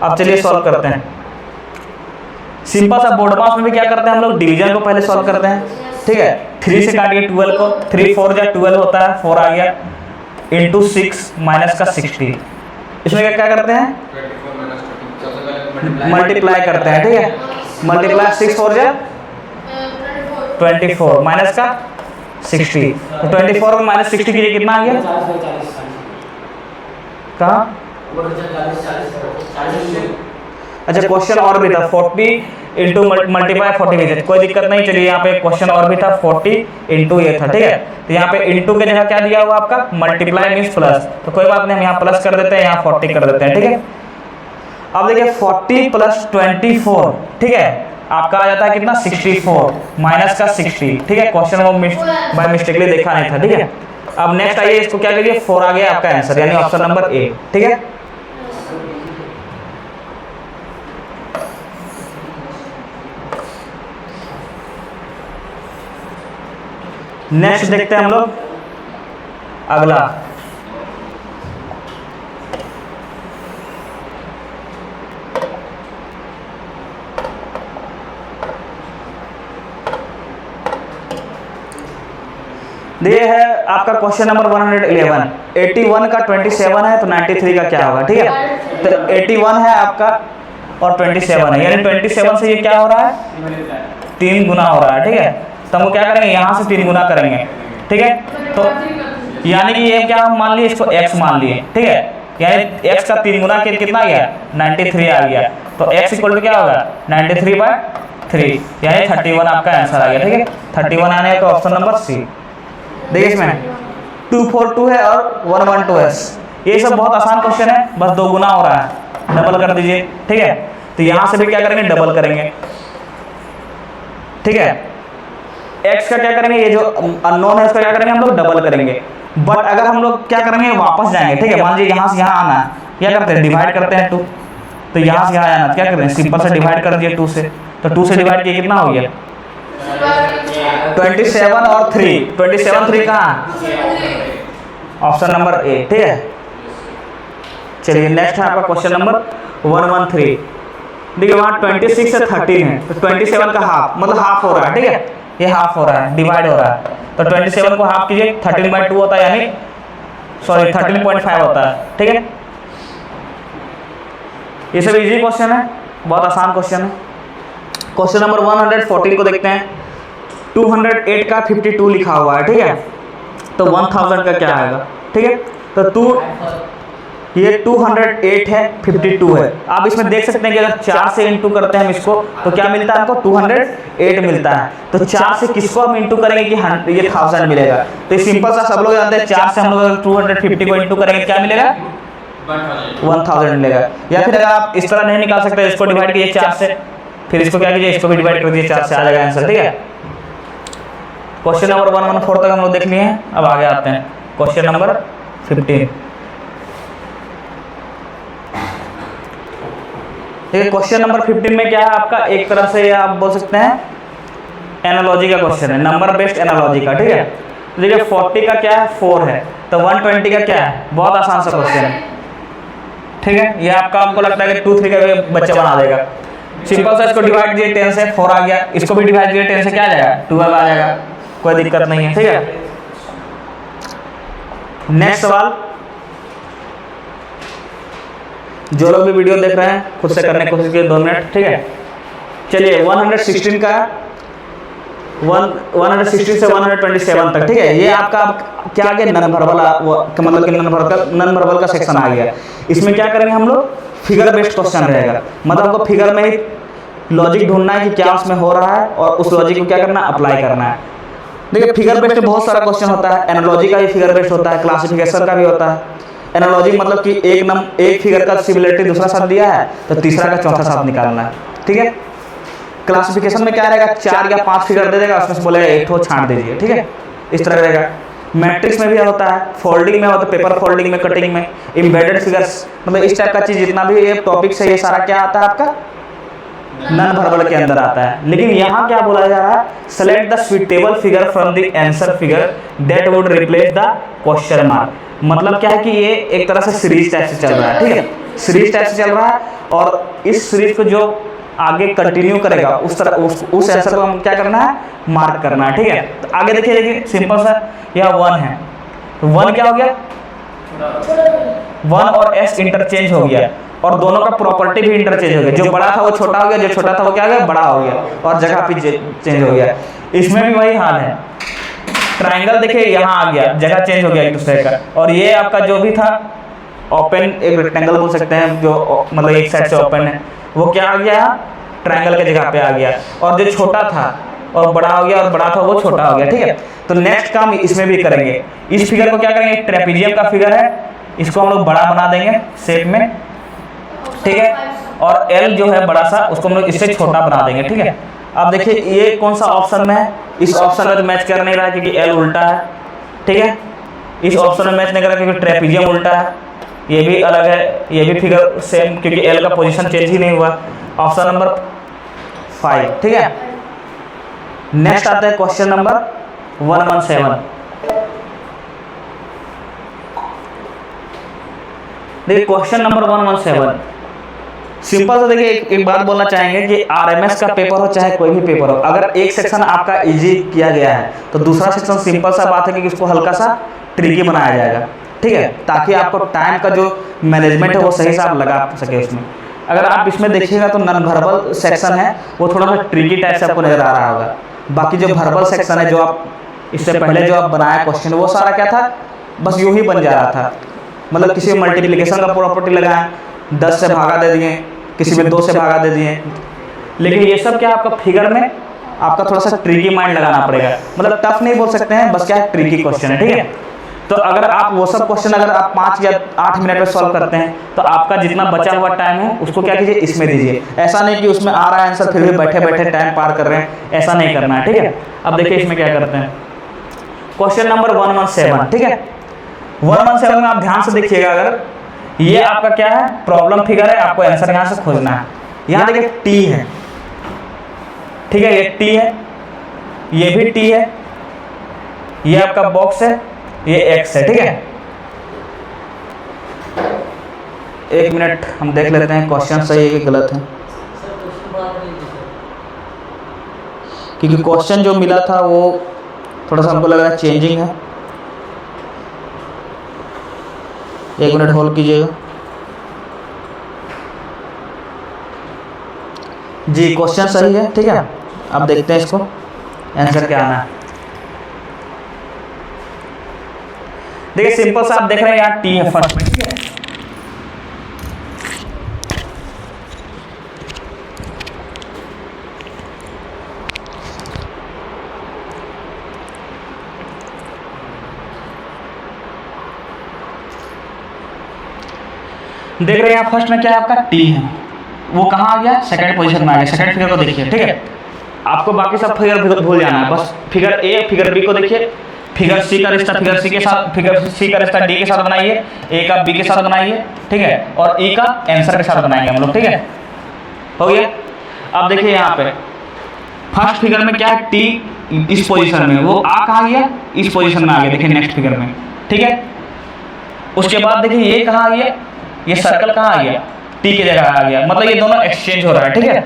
अब चलिए सॉल्व करते हैं। सिंपल सा बोर्ड मार्क्स में भी क्या करते हैं हम लोग, डिवीजन को पहले सॉल्व करते हैं, ठीक है। 3 से काटिए 12 को, 3 4 जा 12 होता है, 4 आ गया, इंटू 6 माइनस का 60। इसमें क्या करते हैं, मल्टीप्लाई करते हैं, ठीक है। मल्टीप्लाई 6 4 जा 24 माइनस का 60, तो 24 में माइनस 60 कीजिए कितना आ गया, कहाँ, अच्छा क्वेश्चन और भी था 40 इंटू मल्टीप्लाई 40, कोई दिक्कत नहीं। चलिए यहाँ पे क्वेश्चन और भी था 40 इंटू ये था, ठीक है। तो यहाँ पे इंटू के जगह क्या दिया हुआ आपका, मल्टीप्लाई मीन्स प्लस, तो कोई बात नहीं, हम यहाँ प्लस कर देते हैं, यहाँ 40 कर देते हैं, ठीक है। अब देखिए 40 प्लस 24, ठीक है, आपका आ जाता है कितना, 64 माइनस का 60, ठीक है। क्वेश्चन वो बाय मिस्टेकली देखा नहीं था, ठीक है। अब नेक्स्ट आइए, इसको क्या करिए, 4 आ गया आपका आंसर, यानी ऑप्शन नंबर ए, ठीक है। नेक्स्ट देखते हैं हम लोग अगला। ये है आपका क्वेश्चन नंबर 111। 81 का 27 है तो 93 का क्या होगा, ठीक है। तो 81 है आपका और 27 है, यानी 27 से ये क्या हो रहा है, 3 गुना हो रहा है, ठीक है। तो हम क्या करेंगे, यहाँ से 3 गुना करेंगे, ठीक है। तो यानी कि ये क्या हम मान लिए, इसको x मान लिए, ठीक है। यानी x का 3 गुना के कितना आ गया, 93 आ गया। तो x इक्वल टू क्या होगा, 93/3, यानी 31 आपका आंसर आ गया, ठीक है। 31 आने का ऑप्शन नंबर सी। देखिए इसमें 242 है और 112 है। ये सब बहुत आसान क्वेश्चन है, बस 2 गुना हो रहा है, डबल कर दीजिए, ठीक है। तो यहाँ से भी क्या करेंगे, डबल करेंगे, ठीक है। x का क्या करेंगे, ये जो अननोन है उसका क्या करेंगे, हम लोग डबल करेंगे। बट अगर हम लोग क्या करेंगे, वापस जाएंगे, ठीक है। मान लीजिए यहाँ से यहाँ आना है, क्या करते हैं, डिवाइड करते हैं 2। तो यहाँ से यहाँ आना, क्या करते हैं, सिंपल से डिवाइड कर दिए 2 से। तो 2 से डिवाइड किए कितना हो गया, 27 और 3, 27 3 कहाँ, ऑप्शन नंबर ए, ठीक है। चलिए नेक्स्ट है आपका क्वेश्चन नंबर 113। देखिए वहाँ 26 से 13 है, तो 27 का हाफ, मतलब हाफ हो रहा है, ठीक है। ये हाफ हो रहा है, डिवाइड हो रहा है। तो 27 को हाफ कीजिए, 13/2 होता है, यानी सॉरी 13.5 होता है, ठीक है। ये सब इजी क्वेश्चन है, बहुत आसान क्वेश्चन है। क्वेश्चन नंबर 114 को देखते हैं। 208 का 52 लिखा हुआ है, ठीक है। तो 1000 का क्या आएगा, ठीक है। तो ये 208 है, 52 है। आप इसमें देख सकते हैं कि अगर 4 से इंटू करते हैं हम इसको, तो क्या मिलता है हमको, 208 मिलता है। तो 4 से किसको हम इंटू करेंगे कि ये 1000 मिलेगा। तो सिंपल सा सब लोग जानते हैं, 4 से हम लोग 250 को इंटू करेंगे, क्या मिलेगा, 1000 मिलेगा। या फिर अगर आप इस तरह नहीं निकाल सकते, इसको डिवाइड कीजिए 4 से, फिर इसको क्या कीजिए, इसको भी डिवाइड कर दीजिए 4 से, आ जाएगा आंसर, ठीक है। क्वेश्चन नंबर 114 तक हम लोग देख लिए हैं। अब आगे आते हैं क्वेश्चन नंबर 15। देखिए क्वेश्चन नंबर 15 में क्या है आपका, एक तरह से आप बोल सकते हैं एनालॉजी का क्वेश्चन है, नंबर बेस्ड एनालॉजी का, ठीक है। तो देखिए 40 का क्या है, 4 है। तो 120 का क्या है, बहुत आसान सा क्वेश्चन है, ठीक है। ये आपका हमको लगता है कि 2 3 का बच्चा बना देगा। सिंपल सा इसको डिवाइड कीजिए 10 से, 4 आ गया। इसको भी डिवाइड कीजिए 10 से, क्या आ जाएगा, 12 आ जाएगा, कोई दिक्कत नहीं है, ठीक है। नेक्स्ट सवाल, जो लोग भी वीडियो देख रहे हैं खुद से करने की कोशिश कीजिए, 2 मिनट, ठीक है। चलिए 116 का 116 से 127 तक, ठीक है। ये आपका क्या आ गया, नन वर्बल, मतलब कि नन वर्बल का सेक्शन आ गया। इसमें क्या करेंगे हम लोग, फिगर बेस्ड क्वेश्चन रहेगा। मतलब हमको फिगर में ही लॉजिक ढूंढना है कि क्या उसमें हो रहा है, और उस लॉजिक को क्या करना है, अप्लाई करना है। देखिए फिगर बेस्ड बहुत सारा क्वेश्चन होता है। एनालॉजी का भी फिगर बेस्ड होता है, क्लासिफिकेशन का भी होता है। एनालॉजी मतलब कि एक फिगर का सिमिलरिटी दूसरा साथ दिया है, तो तीसरा का चौथा साथ निकालना है, ठीक है। क्लासिफिकेशन में क्या रहेगा, 4 या 5 फिगर दे देगा, उसमें से बोलेगा एक ठो छांट दीजिए, ठीक है, इस तरह रहेगा। मैट्रिक्स में भी होता है, फोल्डिंग में होता है, पेपर फोल्डिंग में, कटिंग में, एम्बेडेड फिगर्स, मतलब इस टाइप का चीज जितना भी ये टॉपिक है, ये सारा क्या आता है आपका, नन वर्बल के अंदर आता है। लेकिन यहाँ क्या बोला जा रहा है, select the suitable figure from the answer figure that would replace the question mark. मतलब क्या है कि ये एक तरह से सीरीज टाइप से चल रहा है, ठीक है, सीरीज टाइप से चल रहा है। और इस सीरीज को जो आगे कंटिन्यू करेगा उस तरह उस आंसर को हम क्या करना है, मार्क करना है, ठीक है। तो आगे देखिए सिंपल सा, यह 1 है, तो 1 क्या हो गया, 1 और s इंटरचेंज हो गया, और दोनों का प्रॉपर्टी भी इंटरचेंज हो गया। जो बड़ा था वो छोटा हो गया, जो छोटा था वो क्या हो गया, बड़ा हो गया, और जगह भी चेंज हो गया। इसमें भी वही हाल है। ट्राइंगल देखिए यहाँ आ गया, जगह चेंज हो गया एक दूसरे का। और ये आपका जो भी था ओपन, एक रेक्टेंगल बोल सकते हैं, जो मतलब एक साइड से ओपन है, वो क्या आ गया, ट्राइंगल के जगह पे आ गया। और जो छोटा था और बड़ा हो गया, और बड़ा था वो छोटा हो गया, ठीक है। तो नेक्स्ट काम इसमें भी करेंगे। इस फिगर को क्या करेंगे, ट्रेपीजियम का फिगर है, इसको हम लोग बड़ा बना देंगे शेप में, ठीक है। और एल जो है बड़ा सा, उसको हम लोग इससे छोटा बना देंगे, ठीक है। अब देखिए ये कौन सा ऑप्शन में है, इस ऑप्शन में तो मैच कर नहीं रहा है क्योंकि एल उल्टा है, ठीक है। इस ऑप्शन में मैच नहीं कर रहा क्योंकि ट्रेपीजियम उल्टा है, ये भी अलग है, ये भी फिगर सेम, क्योंकि एल का पोजीशन चेंज ही नहीं हुआ। ऑप्शन नंबर 5, ठीक है। नेक्स्ट आता है क्वेश्चन नंबर 117। देखिए क्वेश्चन नंबर 117, सिंपल से देखिए एक बात बोलना चाहेंगे कि आरएमएस का पेपर हो चाहे कोई भी पेपर हो, अगर एक सेक्शन आपका इजी किया गया है तो दूसरा सेक्शन सिंपल सा बात है कि उसको हल्का सा ट्रिकी बनाया जाएगा, ठीक है, ताकि आपको टाइम का जो मैनेजमेंट है वो सही से आप लगा सके उसमें। अगर आप इसमें देखिएगा तो नॉन वर्बल सेक्शन है वो थोड़ा सा ट्रिकी टाइप से आपको नजर आ रहा होगा। बाकी जो वर्बल सेक्शन है, जो आप इससे पहले जो आप बनाया क्वेश्चन, वो सारा क्या था, बस यूं ही बन जा रहा था। मतलब किसी में मल्टीप्लिकेशन का प्रॉपर्टी लगाएं, 10 से भागा दे दिए, किसी में 2 से भागा दे दिए। लेकिन ये सब क्या आपका फिगर में आपका थोड़ा सा ट्रिकी माइंड लगाना पड़ेगा, मतलब टफ नहीं बोल सकते हैं, बस क्या है ट्रिकी क्वेश्चन है, ठीक है। तो अगर आप वो सब क्वेश्चन अगर आप 5 या 8 मिनट में सॉल्व करते हैं तो आपका जितना बचा हुआ टाइम है उसको क्या कीजिए, इसमें दीजिए। ऐसा नहीं कि उसमें आ रहा है आंसर फिर भी बैठे बैठे टाइम पार कर रहे हैं, ऐसा नहीं करना है, ठीक है। अब देखिए इसमें क्या करते हैं, क्वेश्चन नंबर 117, ठीक है। 117 में आप ध्यान से देखिएगा, अगर ये आपका क्या है प्रॉब्लम फिगर है, आपको आंसर यहाँ से खोजना है। यहाँ देखिए टी है, ठीक है, ये टी है, ये भी टी है, ये आपका बॉक्स है, ये एक्स है, ठीक है। एक मिनट हम देख लेते हैं क्वेश्चन सही है कि गलत है, क्योंकि क्वेश्चन जो मिला था वो थोड़ा सा हमको लग रहा है चेंजिंग है। एक मिनट होल्ड कीजिएगा जी, क्वेश्चन सही है, ठीक है। अब देखते हैं इसको आंसर क्या आना है। देखिए सिंपल सा आप देख रहे हैं यहाँ टी है फर्स्ट में, ठीक है। देख रहे हैं आप फर्स्ट में क्या है आपका टी है, वो कहाँ आ गया, सेकंड पोजीशन में आ गया। सेकंड फिगर को देखिए, ठीक है। आपको बाकी सब फिगर भूल जाना है, बस फिगर ए फिगर बी को देखिए, फिगर सी का रिश्ता फिगर सी के साथ, फिगर सी का रिश्ता डी के साथ बनाइए, ए का बी के साथ बनाइए, ठीक है, और ई का आंसर के साथ बनाएंगे हम लोग, ठीक है, हो गया। अब देखिए यहाँ पे फर्स्ट फिगर में क्या है, टी इस पोजीशन में, वो आ कहाँ गया, इस पोजीशन में आ गया, देखिए नेक्स्ट फिगर में, ठीक है। उसके बाद देखिए ये कहाँ आ गया, ये सर्कल कहाँ आ गया, टी की जगह आ गया, मतलब ये दोनों एक्सचेंज हो रहा है, ठीक है।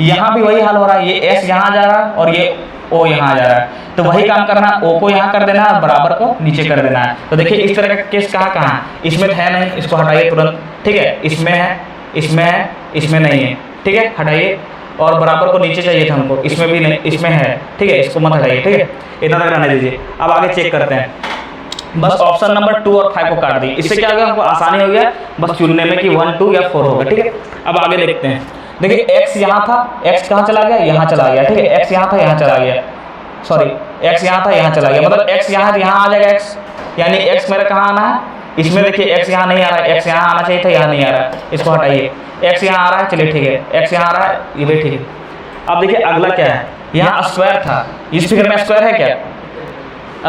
यहाँ भी वही हाल हो रहा है, ये एस यहाँ जा रहा है और ये ओ यहाँ जा रहा है, तो वही काम करना, ओ को यहाँ कर देना है और बराबर को नीचे कर देना है। तो देखिए इस तरह का केस कहाँ इसमें है नहीं, इसको हटाइए तुरंत, ठीक है। इसमें है, इसमें है, इसमें नहीं है, ठीक है, हटाइए। और बराबर को नीचे चाहिए था हमको, इसमें भी नहीं, इसमें है, ठीक है, इसको मत हटाइए, ठीक है, इतना तक रहने दीजिए। अब आगे चेक करते हैं, बस ऑप्शन नंबर 2 और 5 को काट दी, इससे क्या हो गया, हमको आसानी हो गया बस चुनने में कि 1, 2 या 4 होगा, ठीक है। अब आगे देखते हैं, देखिए x यहाँ था, x कहाँ चला गया, यहाँ चला गया, ठीक है, x यहाँ था यहाँ चला गया, सॉरी x यहाँ था यहाँ चला गया, मतलब x यहाँ है यहाँ आ जाएगा x, यानी x मेरा कहाँ आना है, इसमें देखिए x यहाँ नहीं आ रहा है, x यहाँ आना चाहिए था, यहाँ नहीं आ रहा है, इसको हटाइए। x यहाँ आ रहा है, चलिए ठीक है, x यहाँ आ रहा है, ये भी ठीक है। अब देखिए अगला क्या है, यहाँ स्क्वायर था, इस फिगर में स्क्वायर है क्या,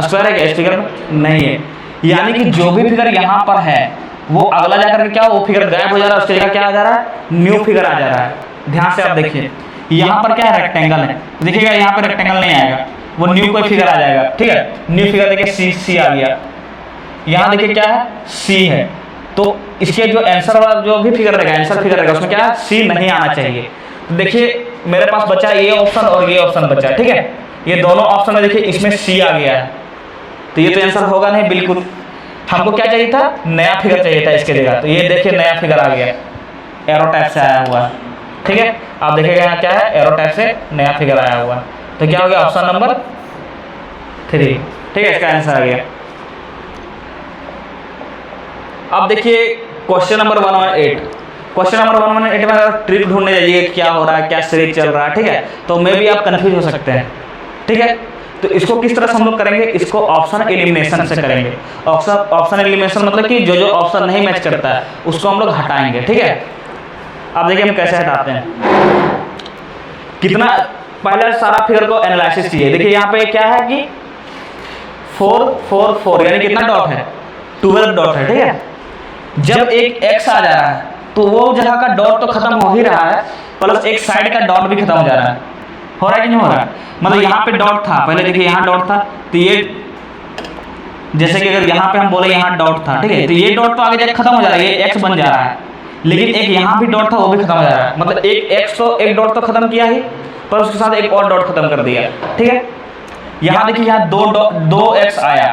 स्क्वायर है क्या इस फिगर में, नहीं है, यानी कि जो भी फिगर यहाँ पर है वो अगला जाकर के क्या, वो फिगर गायब हो जा रहा है, उसकी जगह क्या आ जा रहा है, न्यू फिगर आ जा रहा है। ध्यान से आप देखिए, यहाँ पर क्या है, रेक्टेंगल है, देखिएगा यहाँ पर रेक्टेंगल नहीं आएगा, वो न्यू कोई फिगर आ जाएगा, ठीक है। न्यू फिगर देखिए सी आ गया, यहाँ देखिए क्या है, सी है, तो इसके जो आंसर वाला जो भी फिगर रहेगा, आंसर फिगर रहेगा, उसमें क्या है, सी नहीं आना चाहिए। तो देखिए मेरे पास बचा ये ऑप्शन और ये ऑप्शन बचा, ठीक है। ये दोनों ऑप्शन में देखिए इसमें सी आ गया है, तो ये तो आंसर होगा नहीं बिल्कुल। हमको क्या चाहिए था, नया फिगर चाहिए था इसके जगह, तो ये देखिए नया फिगर आ गया, एरो टाइप से आया हुआ है, ठीक है। आप देखिएगा यहाँ क्या है, एरो टाइप से नया फिगर आया हुआ है, तो क्या हो गया, ऑप्शन नंबर 3, ठीक है, इसका आंसर आ गया। अब देखिए क्वेश्चन नंबर 118, क्वेश्चन नंबर 118 में अगर ट्रिक ढूंढने जाइए क्या हो रहा है, क्या सीरीज चल रहा है, ठीक है, तो मे भी आप कंफ्यूज हो सकते हैं, ठीक है। तो इसको किस तरह से हम लोग करेंगे, इसको ऑप्शन एलिमिनेशन से करेंगे। ऑप्शन एलिमिनेशन मतलब कि जो जो ऑप्शन नहीं मैच करता है उसको हम लोग हटाएंगे, ठीक है। अब देखिए हम कैसे हटाते हैं, कितना पहले सारा फिगर को एनालिसिस कीजिए। देखिए यहाँ पे क्या है कि 4 4 4 यानी कितना डॉट है, 12 डॉट है, ठीक है। जब एक x आ जा रहा है तो वो जगह का डॉट तो खत्म हो ही रहा है, प्लस एक साइड का डॉट भी खत्म हो जा रहा है, हो रहा है कि नहीं हो रहा है। मतलब यहाँ पे डॉट था, पहले देखिए यहाँ डॉट था, तो ये जैसे कि अगर यहाँ पे हम बोले यहाँ डॉट था, ठीक है, तो ये डॉट तो आगे जाके खत्म हो जा रहा है, ये x बन जा रहा है, लेकिन एक यहाँ भी डॉट था वो भी खत्म हो जा रहा है, मतलब एक एक्स तो एक डॉट तो खत्म किया ही, पर उसके साथ एक और डॉट खत्म कर दिया। ठीक है, यहाँ देखिए यहाँ दो एक्स आया,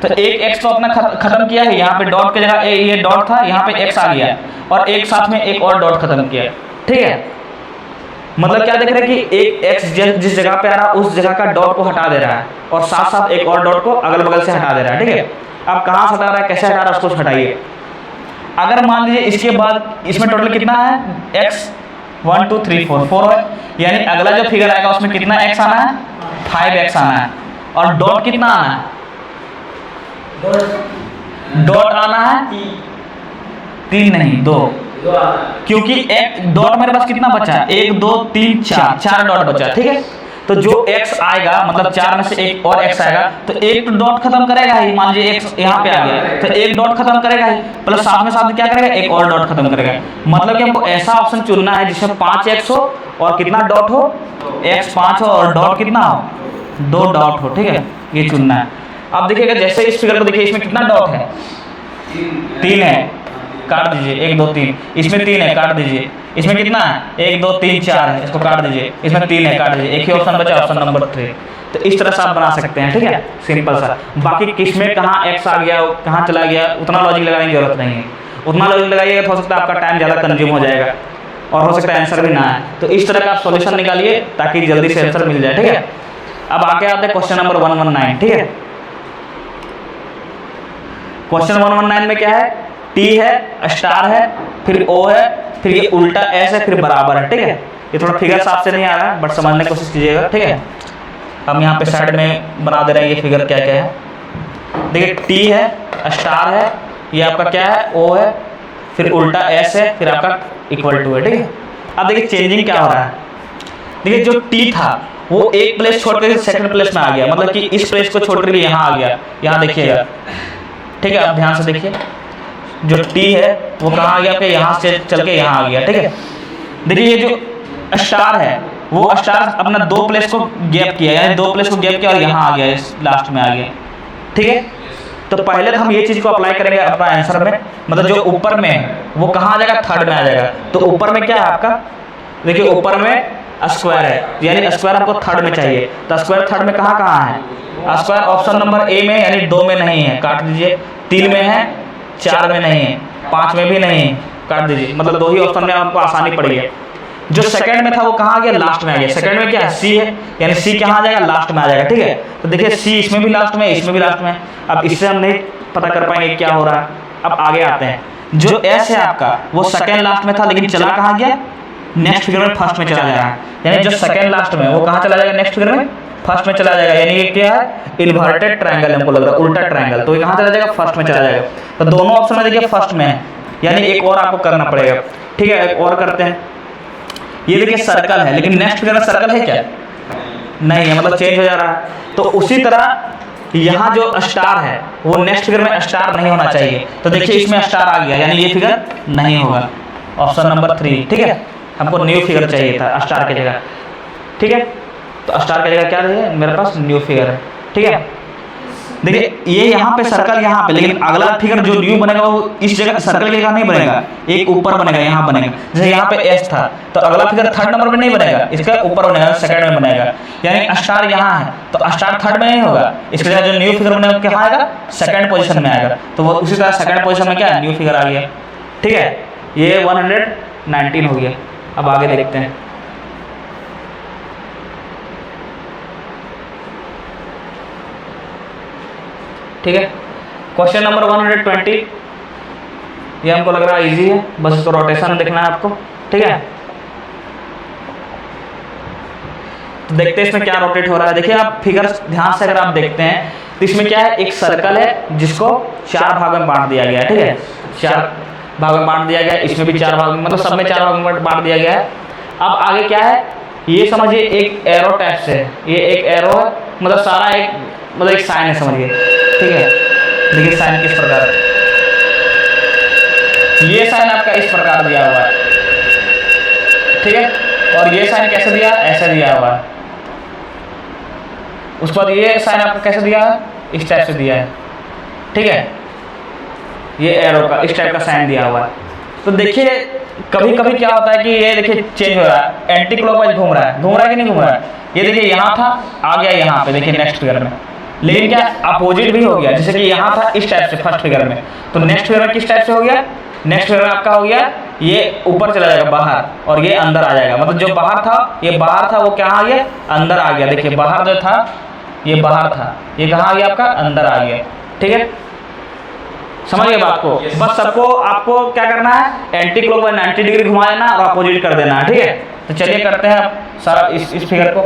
तो एक एक्स तो अपना खत्म किया है, यहाँ पे डॉट की जगह ये डॉट था, यहाँ पे एक्स आ गया और एक साथ में एक और डॉट खत्म किया। ठीक है, मतलब क्या देख रहे हैं कि एक एक्स जिस जगह पे आ रहा है उस जगह का डॉट को हटा दे रहा है और साथ साथ एक और डॉट को अगल बगल से हटा दे रहा है। ठीक है, अब कहाँ से हटा रहा है, कैसे हटा रहा है, उसको हटाइए। अगर मान लीजिए इसके बाद इसमें टोटल कितना है, एक्स 1 2 3 4 है, यानी अगला जो फिगर आएगा उसमें कितना एक्स आना है, 5x आना है, और डॉट कितना आना है, डॉट आना है 3 नहीं 2, क्योंकि एक डॉट मेरे पास कितना बचा है, 1 2 3 4 डॉट बचा। ठीक है, तो जो x आएगा मतलब 4 में से एक और x आएगा तो एक डॉट खत्म करेगा ही, मान लीजिए x यहाँ पे आ गया तो एक डॉट खत्म करेगा ही, प्लस साथ में क्या करेगा, एक और डॉट खत्म करेगा। मतलब कि हमको ऐसा ऑप्शन चुनना है जिसमें 5x हो और कितना डॉट हो, x 5 हो और डॉट कितना हो, 2 डॉट हो। ठीक है, ये चुनना है। अब देखिएगा जैसे इस फिगर को देखिए, इसमें कितना डॉट है, 3 है, काट दीजिए, 1 2 3, इसमें 3 है, काट दीजिए, इसमें कितना है, 1 2 3 4 है, इसको काट दीजिए, इसमें 3 है, काट दीजिए, एक ही ऑप्शन बचा, ऑप्शन नंबर 3। तो इस तरह से आप बना सकते हैं। ठीक है, सिंपल सा। बाकी किसमें कहाँ एक्स आ गया कहाँ चला गया उतना लॉजिक लगाने की जरूरत नहीं है, उतना लॉजिक लगाइएगा तो हो सकता है आपका टाइम ज़्यादा कंज्यूम हो जाएगा और हो सकता है आंसर भी ना आए। तो इस तरह का आप सॉल्यूशन निकालिए ताकि जल्दी से आंसर मिल जाए। ठीक है, अब आगे आते हैं क्वेश्चन नंबर 119। ठीक है, क्वेश्चन 119 में क्या है, टी है, स्टार है, फिर ओ है, फिर ये उल्टा एस है, फिर बराबर है। ठीक है, ये थोड़ा फिगर साफ से नहीं आ रहा है बट समझने की कोशिश कीजिएगा। ठीक है, हम यहाँ पे साइड में बना दे रहे हैं ये फिगर क्या क्या है। देखिए टी है, स्टार है, ये आपका क्या है, ओ है, फिर उल्टा एस है, फिर आपका इक्वल टू है। ठीक है, अब देखिए चेंजिंग क्या हो रहा है। देखिए जो टी था वो एक प्लेस छोड़ कर सेकंड प्लेस में आ गया, मतलब कि इस प्लेस को छोड़ कर यहाँ आ गया, यहाँ देखिएगा। ठीक है, आप ध्यान से देखिए, जो टी है वो कहाँ आ गया, आपके यहाँ से चल के यहाँ आ गया। ठीक है, देखिए ये जो स्टार है वो स्टार अपना 2 प्लेस को गैप किया, यानी 2 प्लेस को गैप किया और यहाँ आ गया, इस लास्ट में आ गया। ठीक है, तो पहले तो हम ये चीज़ को अप्लाई करेंगे अपना आंसर में, मतलब जो ऊपर में है वो कहाँ आ जाएगा, थर्ड में आ जाएगा। तो ऊपर में क्या है आपका, देखिए ऊपर में स्क्वायर है, यानी स्क्वायर आपको थर्ड में चाहिए, तो स्क्वायर थर्ड में कहाँ कहाँ है, स्क्वायर ऑप्शन नंबर ए में, यानी 2 में नहीं है, काट दीजिए, 3 में है, 4 में नहीं है, 5 में भी नहीं है, काट दीजिए, मतलब 2 ही ऑप्शन में आपको आसानी पड़ी है। जो सेकंड में था वो कहाँ आ गया, लास्ट में आ गया। सेकंड में क्या है, सी है, यानी सी कहाँ आ जाएगा, लास्ट में आ जाएगा। ठीक है, तो देखिए सी इसमें भी लास्ट में, इसमें भी लास्ट में। अब इससे हम नहीं पता कर पाएंगे क्या हो रहा है। अब आगे आते हैं, जो एस है आपका वो सेकंड लास्ट में था लेकिन चला कहाँ गया, नेक्स्ट फिगर में फर्स्ट में चला जाएगा, यानी जो सेकंड लास्ट में वो कहाँ चला जाएगा, नेक्स्ट फिगर में फर्स्ट में चला जाएगा, यानी ये क्या है, इन्वर्टेड ट्रायंगल हमको लग रहा है, उल्टा ट्रायंगल, तो ये कहाँ चला जाएगा, फर्स्ट में चला जाएगा। तो दोनों ऑप्शन में देखिए फर्स्ट में है, यानी एक और आपको करना पड़ेगा। ठीक है, एक और करते हैं। ये देखिए सर्कल है, लेकिन नेक्स्ट फिगर में सर्कल है क्या, नहीं है, मतलब चेंज हो जा रहा है। तो उसी तरह यहाँ जो स्टार है वो नेक्स्ट फिगर में स्टार नहीं होना चाहिए, तो देखिए इसमें स्टार आ गया, यानी ये फिगर नहीं होगा, ऑप्शन नंबर 3। ठीक है, हमको न्यू फिगर चाहिए था स्टार की जगह। ठीक है, तो स्टार की जगह क्या है, मेरे पास न्यू फिगर है। ठीक है, देखिए ये यहाँ पे सर्कल यहाँ पे, लेकिन अगला फिगर जो न्यू बनेगा वो इस जगह सर्कल की जगह नहीं बनेगा, एक ऊपर बनेगा, यहाँ बनेगा। जैसे यहाँ पे एस था तो अगला फिगर थर्ड नंबर में नहीं बनेगा, इसका ऊपर बनेगा, सेकंड में बनेगा, यानी स्टार यहाँ है तो स्टार थर्ड में नहीं होगा, इसके जगह जो न्यू फिगर बनेगा क्या आएगा, सेकंड पोजीशन में आएगा। तो वो उसी तरह सेकंड पोजीशन में क्या है, न्यू फिगर आ गया। ठीक है, ये 119 हो गया। अब आगे देखते हैं। ठीक है, क्वेश्चन नंबर 120, ये हमको लग रहा है इजी है, बस इसको रोटेशन देखना है आपको। ठीक है, तो देखते हैं इसमें क्या रोटेट हो रहा है। देखिए आप फिगर ध्यान से अगर आप देखते हैं तो इसमें क्या है, एक सर्कल है जिसको 4 भाग में बांट दिया गया है। ठीक है, 4 भाग में बांट दिया गया है, इसमें भी 4 भाग में, मतलब सब में 4 भाग में बांट दिया गया है। अब आगे क्या है, ये समझिए एक एरो टाइप से, ये एक एरो है, मतलब सारा एक, मतलब एक साइन है समझिए। ठीक है, देखिए साइन किस प्रकार है, ये साइन आपका इस प्रकार दिया हुआ है। ठीक है, और ये साइन कैसे दिया, ऐसे दिया हुआ है। उस पर ये साइन आपको कैसे दिया है, इस टाइप से दिया है। ठीक है, ये एरो का इस टाइप का साइन दिया हुआ है। तो देखिए कभी कभी क्या होता है कि ये देखिए चेंज हो रहा है, एंटी क्लॉकवाइज घूम रहा है कि नहीं घूम रहा है। ये देखिए यहाँ था, आ गया यहाँ पे, देखिए नेक्स्ट फिगर में, लेकिन क्या अपोजिट भी हो गया, जैसे कि यहाँ था इस टाइप से फर्स्ट फिगर में, तो नेक्स्ट फिगर में किस टाइप से हो गया, नेक्स्ट फिगर में आपका हो गया ये ऊपर चला जाएगा बाहर और ये अंदर आ जाएगा। मतलब जो बाहर था, ये बाहर था, वो क्या आ गया, अंदर आ गया। देखिए बाहर जो था ये बाहर था, ये कहाँ आ गया आपका, अंदर आ गया। ठीक है, समझिए बात को। बस सबको आपको क्या करना है, एंटी क्लॉकवाइज 90 डिग्री घुमा देना और अपोजिट कर देना है। ठीक है, तो चलिए करते हैं सारा इस फिगर को।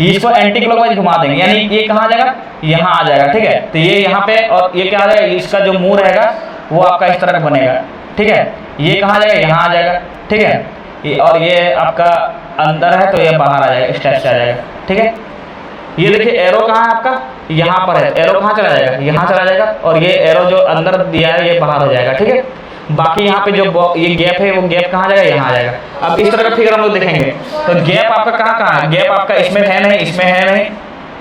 इसको एंटी क्लॉकवाइज घुमा देंगे, यानी ये कहाँ आ जाएगा, यहाँ आ जाएगा। ठीक है, तो ये यहाँ पे, और ये क्या आ जाएगा, इसका जो मुंह रहेगा वो आपका इस तरह का बनेगा। ठीक है, ये कहाँ आ जाएगा, यहाँ आ जाएगा। ठीक है, और ये आपका अंदर है तो ये बाहर आ जाएगा, इस टाइप से आ जाएगा। ठीक है, ये देखिए एरो कहाँ है आपका, यहाँ पर है, एरो कहाँ चला जाएगा, यहाँ चला जाएगा, और ये एरो जो अंदर दिया है ये बाहर हो जाएगा। ठीक है, बाकी यहाँ पे जो ये गैप है वो गैप कहाँ जाएगा, यहाँ आ जाएगा। अब इस तरह का फिगर हम लोग देखेंगे तो गैप आपका कहाँ है, गैप आपका इसमें है नहीं, इसमें है नहीं,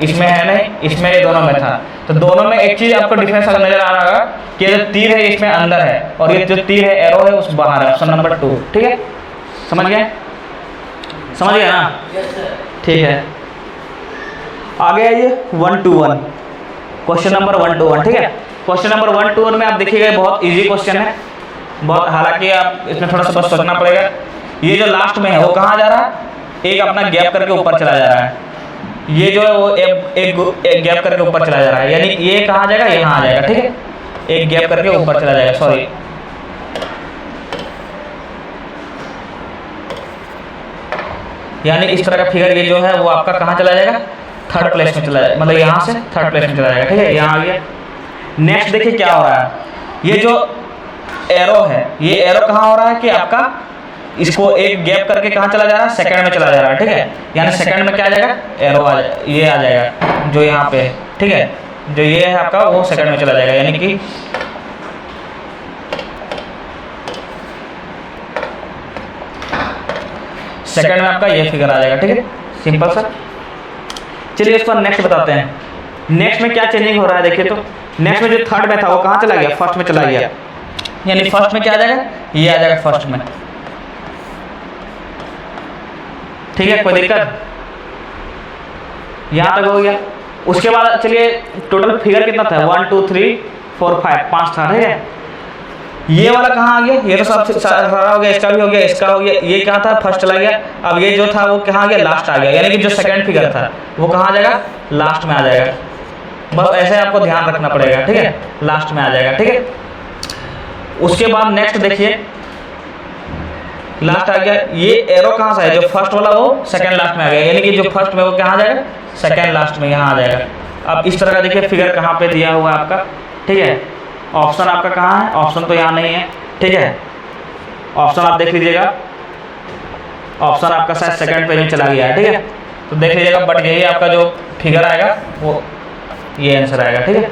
इसमें है नहीं, इसमें, ये दोनों में था। तो दोनों में एक चीज आपको डिफरेंस नजर आ रहा होगा कि जो तीर है इसमें अंदर है और ये जो तीर है एरो है उस बाहर है। Option number 2। ठीक है, समझ गए, समझ गए ना, ठीक है। आगे आइए 1 to 1, क्वेश्चन नंबर 1 to 1। ठीक है, क्वेश्चन नंबर 1 to 1 में आप देखिएगा बहुत इजी क्वेश्चन है, बहुत, हालांकि आप इसमें थोड़ा सा बस सोचना पड़ेगा। ये जो लास्ट में है वो कहाँ जा रहा है, एक अपना गैप करके ऊपर चला जा रहा है, ये जो है वो एक गैप करके ऊपर चला जा रहा है, यानी ये कहाँ जाएगा, यहाँ आ जाएगा। ठीक है, एक गैप करके ऊपर चला जाएगा, सॉरी, यानी इस तरह का फिगर ये जो है वो आपका कहाँ चला जाएगा, थर्ड प्लेस में चला जाएगा, मतलब यहाँ से थर्ड प्लेस में चला जाएगा। ठीक है, यहाँ आ गया। नेक्स्ट देखिए क्या हो रहा है, ये जो एरो है, ये एरो कहाँ हो रहा है कि आपका इसको एक गैप करके कहाँ चला जा रहा है, सेकंड में चला जा रहा है। ठीक है, यानी सेकंड में क्या आ जाएगा, एरो आ जाएगा, ये आ जाएगा जो यहाँ पे है। ठीक है, जो ये है आपका वो सेकंड में चला जाएगा, यानी कि सेकंड में आपका ये फिगर आ जाएगा। ठीक है, सिंपल सा। चलिए इसको नेक्स्ट बताते हैं, नेक्स्ट में क्या चेंजिंग हो रहा है। देखिए तो नेक्स्ट में जो थर्ड में था वो कहाँ चला गया, फर्स्ट में चला गया, यानी फर्स्ट में क्या आ जाएगा, ये आ जाएगा फर्स्ट में। ठीक है, कोई दिक्कत, यहाँ तक हो गया। उसके बाद चलिए टोटल फिगर कितना था, 1 2 3 4 5, 5 था। ठीक है, ये वाला कहाँ आ गया, ये तो सब सारा हो गया, इसका भी हो गया, इसका हो गया, ये कहाँ था, फर्स्ट चला गया। अब ये जो था वो कहाँ आ गया, लास्ट आ गया, यानी कि जो सेकंड फिगर था वो कहाँ आ जाएगा, लास्ट में आ जाएगा। बस ऐसे आपको ध्यान रखना पड़ेगा। ठीक है, लास्ट में आ जाएगा। ठीक है, उसके बाद नेक्स्ट देखिए, लास्ट आ गया, ये एरो कहाँ से है, जो फर्स्ट वाला वो सेकंड लास्ट में आ गया, यानी कि जो फर्स्ट में वो कहाँ आ जाएगा, सेकंड लास्ट में यहाँ आ जाएगा। अब इस तरह का देखिए फिगर कहाँ पे दिया हुआ है आपका। ठीक है, ऑप्शन आपका कहाँ है, ऑप्शन तो यहाँ नहीं है। ठीक है, ऑप्शन आप देख लीजिएगा, ऑप्शन आपका शायद सेकंड पेज में चला गया है। ठीक है, तो देख लीजिएगा, बट यही आपका जो फिगर आएगा वो ये आंसर आएगा। ठीक है,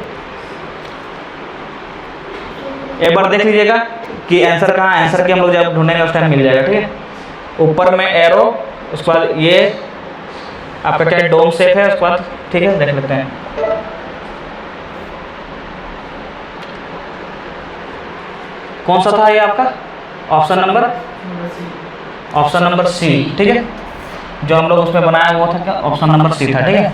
एक बार देख लीजिएगा कि आंसर कहाँ है, आंसर की हम लोग जब ढूंढेंगे उस टाइम मिल जाएगा। ठीक है, ऊपर में एरो, उसके बाद ये आपका क्या डोम शेप है, उसके बाद ठीक है देख लेते हैं। कौन सा था ये आपका, ऑप्शन नंबर सी। ठीक है, जो हम लोग उसमें बनाया हुआ था क्या, ऑप्शन नंबर सी था। ठीक है,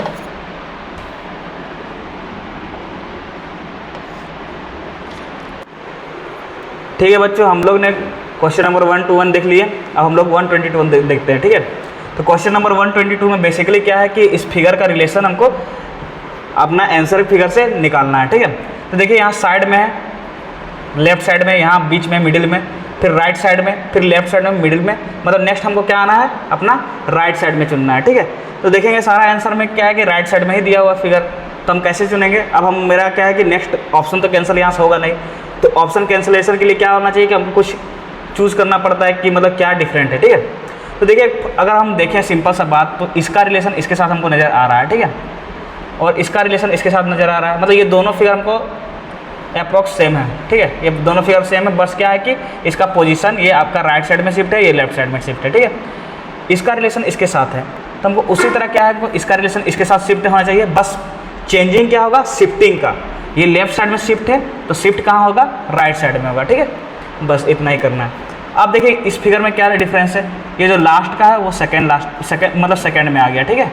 ठीक है बच्चों, हम लोग ने क्वेश्चन नंबर 1 to 1 देख लिए। अब हम लोग 122 देखते हैं। ठीक है, तो क्वेश्चन नंबर 122 में बेसिकली क्या है कि इस फिगर का रिलेशन हमको अपना आंसर फिगर से निकालना है। ठीक है, तो देखिए यहाँ साइड में है, लेफ्ट साइड में, यहाँ बीच में, मिडिल में, फिर राइट साइड में, फिर लेफ्ट साइड में, मिडिल में, मतलब नेक्स्ट हमको क्या आना है, अपना राइट साइड में चुनना है। ठीक है, तो देखेंगे सारा आंसर में क्या है कि राइट साइड में ही दिया हुआ फिगर, तो हम कैसे चुनेंगे। अब हम, मेरा क्या है कि नेक्स्ट ऑप्शन तो कैंसिल यहाँ से होगा नहीं, तो ऑप्शन कैंसिलेशन के लिए क्या होना चाहिए कि हमको कुछ चूज़ करना पड़ता है कि मतलब क्या डिफरेंट है। ठीक है, तो देखिए अगर हम देखें सिंपल सा बात, तो इसका रिलेशन इसके साथ हमको नज़र आ रहा है। ठीक है, और इसका रिलेशन इसके साथ नज़र आ रहा है, मतलब ये दोनों फिगर हमको अप्रॉक्स सेम है। ठीक है, ये दोनों फिगर सेम है, बस क्या है कि इसका पोजीशन ये आपका राइट साइड में शिफ्ट है, ये लेफ्ट साइड में शिफ्ट है। ठीक है, इसका रिलेशन इसके साथ है, तो हमको उसी तरह क्या है, इसका रिलेशन इसके साथ शिफ्ट होना चाहिए। बस चेंजिंग क्या होगा, शिफ्टिंग का, ये लेफ्ट साइड में शिफ्ट है तो शिफ्ट कहाँ होगा, राइट साइड में होगा। ठीक है, बस इतना ही करना है। अब देखिए इस फिगर में क्या डिफरेंस है, ये जो लास्ट का है वो सेकंड मतलब सेकंड में आ गया, ठीक है,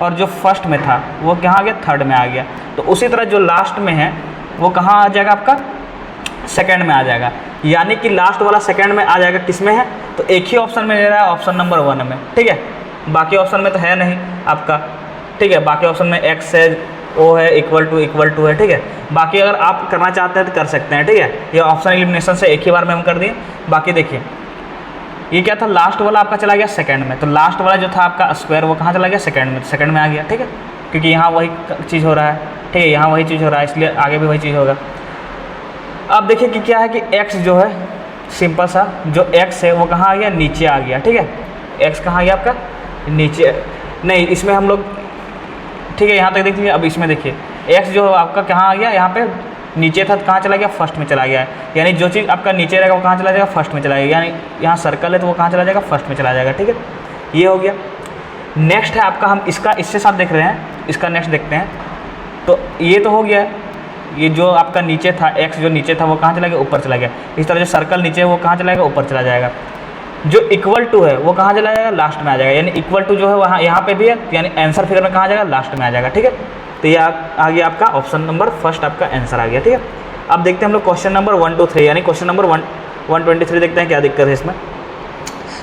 और जो फर्स्ट में था वो कहाँ आ गया, थर्ड में आ गया। तो उसी तरह जो लास्ट में है वो कहाँ आ जाएगा, आपका सेकंड में आ जाएगा, यानी कि लास्ट वाला सेकंड में आ जाएगा। किस में है, तो एक ही ऑप्शन में ले रहा है, ऑप्शन नंबर 1 में, ठीक है, बाकी ऑप्शन में तो है नहीं आपका, ठीक है, बाकी ऑप्शन में x है, o है, इक्वल टू है, ठीक है। बाकी अगर आप करना चाहते हैं तो कर सकते हैं, ठीक है, ये ऑप्शन एलिमिनेशन से एक ही बार में हम कर दिए। बाकी देखिए ये क्या था, लास्ट वाला आपका चला गया सेकंड में, तो लास्ट वाला जो था आपका स्क्वायर वो कहाँ चला गया, सेकंड में, सेकंड में आ गया, ठीक है, क्योंकि यहाँ वही चीज़ हो रहा है, ठीक है, यहाँ वही चीज़ हो रहा है, इसलिए आगे भी वही चीज़ होगा। अब देखिए कि क्या है कि x जो है, सिंपल सा जो x है वो कहाँ आ गया, नीचे आ गया, ठीक है, x कहाँ आ गया आपका, नीचे, नहीं इसमें हम लोग, ठीक है, यहाँ तक देखिए। अब इसमें देखिए x जो आपका कहाँ आ गया, यहाँ पे नीचे था, कहाँ चला गया, फर्स्ट में चला गया है, यानी जो चीज़ आपका नीचे रहेगा वो कहाँ चला जाएगा, फर्स्ट में चला जाएगा, यानी यहाँ सर्कल है तो वो कहाँ चला जाएगा, फर्स्ट में चला जाएगा, ठीक है, ये हो गया। नेक्स्ट है आपका, हम इसका इससे साथ देख रहे हैं, इसका नेक्स्ट देखते हैं। तो ये तो हो गया, ये जो आपका नीचे था, x जो नीचे था वो कहाँ चला गया, ऊपर चला गया। इस तरह जो सर्कल नीचे है वो कहाँ चला जाएगा, ऊपर चला जाएगा। जो इक्वल टू है वो कहाँ चला जाएगा, लास्ट में आ जाएगा, यानी इक्वल टू जो है वहाँ यहाँ पे भी है, यानी आंसर फिगर में कहाँ आ जाएगा, लास्ट में आ जाएगा, ठीक है। तो ये आ गया आपका ऑप्शन नंबर फर्स्ट, आपका आंसर आ गया, ठीक है। अब देखते हैं हम लोग क्वेश्चन नंबर 1 2 3, यानी क्वेश्चन नंबर 123 देखते हैं क्या दिक्कत है इसमें।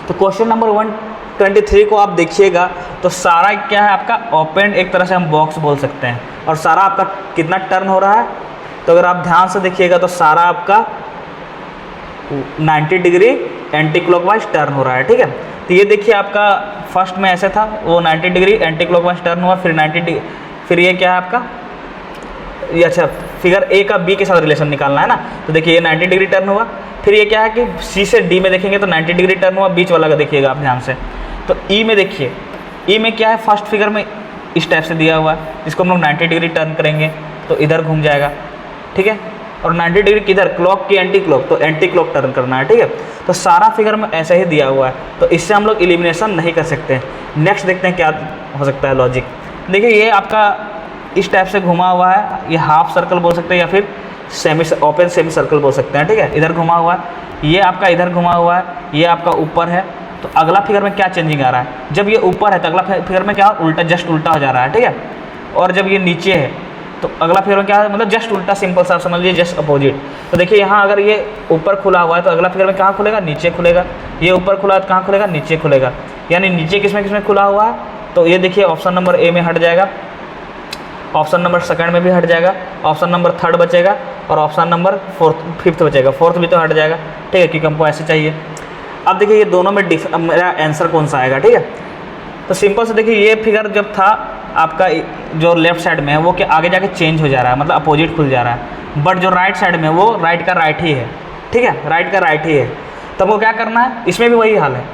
तो क्वेश्चन नंबर 123 को आप देखिएगा तो सारा क्या है आपका ओपन, एक तरह से हम बॉक्स बोल सकते हैं, और सारा आपका कितना टर्न हो रहा है, तो अगर आप ध्यान से देखिएगा तो सारा आपका 90 डिग्री एंटी क्लॉकवाइज टर्न हो रहा है, ठीक है। तो ये देखिए आपका फर्स्ट में ऐसे था, वो 90 डिग्री एंटी क्लॉकवाइज टर्न हुआ, फिर 90 डिग्री, फिर ये क्या है आपका, ये अच्छा फिगर ए का बी के साथ रिलेशन निकालना है ना, तो देखिए ये 90 डिग्री टर्न हुआ, फिर ये क्या है कि सी से डी में देखेंगे तो 90 डिग्री टर्न हुआ, बीच वाला का देखिएगा आप ध्यान से। तो ई में देखिए, ई में क्या है, फर्स्ट फिगर में इस टाइप से दिया हुआ है, इसको हम लोग 90 डिग्री टर्न करेंगे तो इधर घूम जाएगा, ठीक है, और 90 डिग्री किधर, क्लॉक की एंटी क्लॉक, तो एंटी क्लॉक टर्न करना है, ठीक है। तो सारा फिगर में ऐसे ही दिया हुआ है, तो इससे हम लोग एलिमिनेशन नहीं कर सकते। नेक्स्ट देखते हैं क्या हो सकता है लॉजिक। देखिए ये आपका इस टाइप से घुमा हुआ है, ये हाफ सर्कल बोल सकते हैं या फिर ओपन सेमी सर्कल बोल सकते हैं, ठीक है, इधर घुमा हुआ है, ये आपका इधर घुमा हुआ है, ये आपका ऊपर है। तो अगला फिगर में क्या चेंजिंग आ रहा है, जब ये ऊपर है तो अगला फिगर में क्या उल्टा, जस्ट उल्टा हो जा रहा है, ठीक है, और जब ये नीचे है तो अगला फिगर में क्या है, मतलब जस्ट उल्टा, सिंपल सा समझ लीजिए, जस्ट अपोजिट। तो देखिए यहाँ अगर ये ऊपर खुला हुआ है तो अगला फिगर में कहाँ खुलेगा, नीचे खुलेगा, ये ऊपर खुला है तो कहाँ खुलेगा, नीचे खुलेगा, यानी नीचे किसमें खुला हुआ है, तो ये देखिए ऑप्शन नंबर ए में हट जाएगा, ऑप्शन नंबर सेकंड में भी हट जाएगा, ऑप्शन नंबर थर्ड बचेगा, और ऑप्शन नंबर फिफ्थ बचेगा, फोर्थ भी तो हट जाएगा, ठीक है, क्योंकि हमको ऐसे चाहिए। अब देखिए ये दोनों में मेरा आंसर कौन सा आएगा, ठीक है। तो सिंपल से देखिए ये फिगर जब था आपका जो लेफ्ट साइड में है वो क्या आगे जाके चेंज हो जा रहा है, मतलब अपोजिट खुल जा रहा है, बट जो राइट साइड में वो राइट का राइट ही है, ठीक है, राइट का राइट ही है। तो हमको क्या करना है, इसमें भी वही हाल है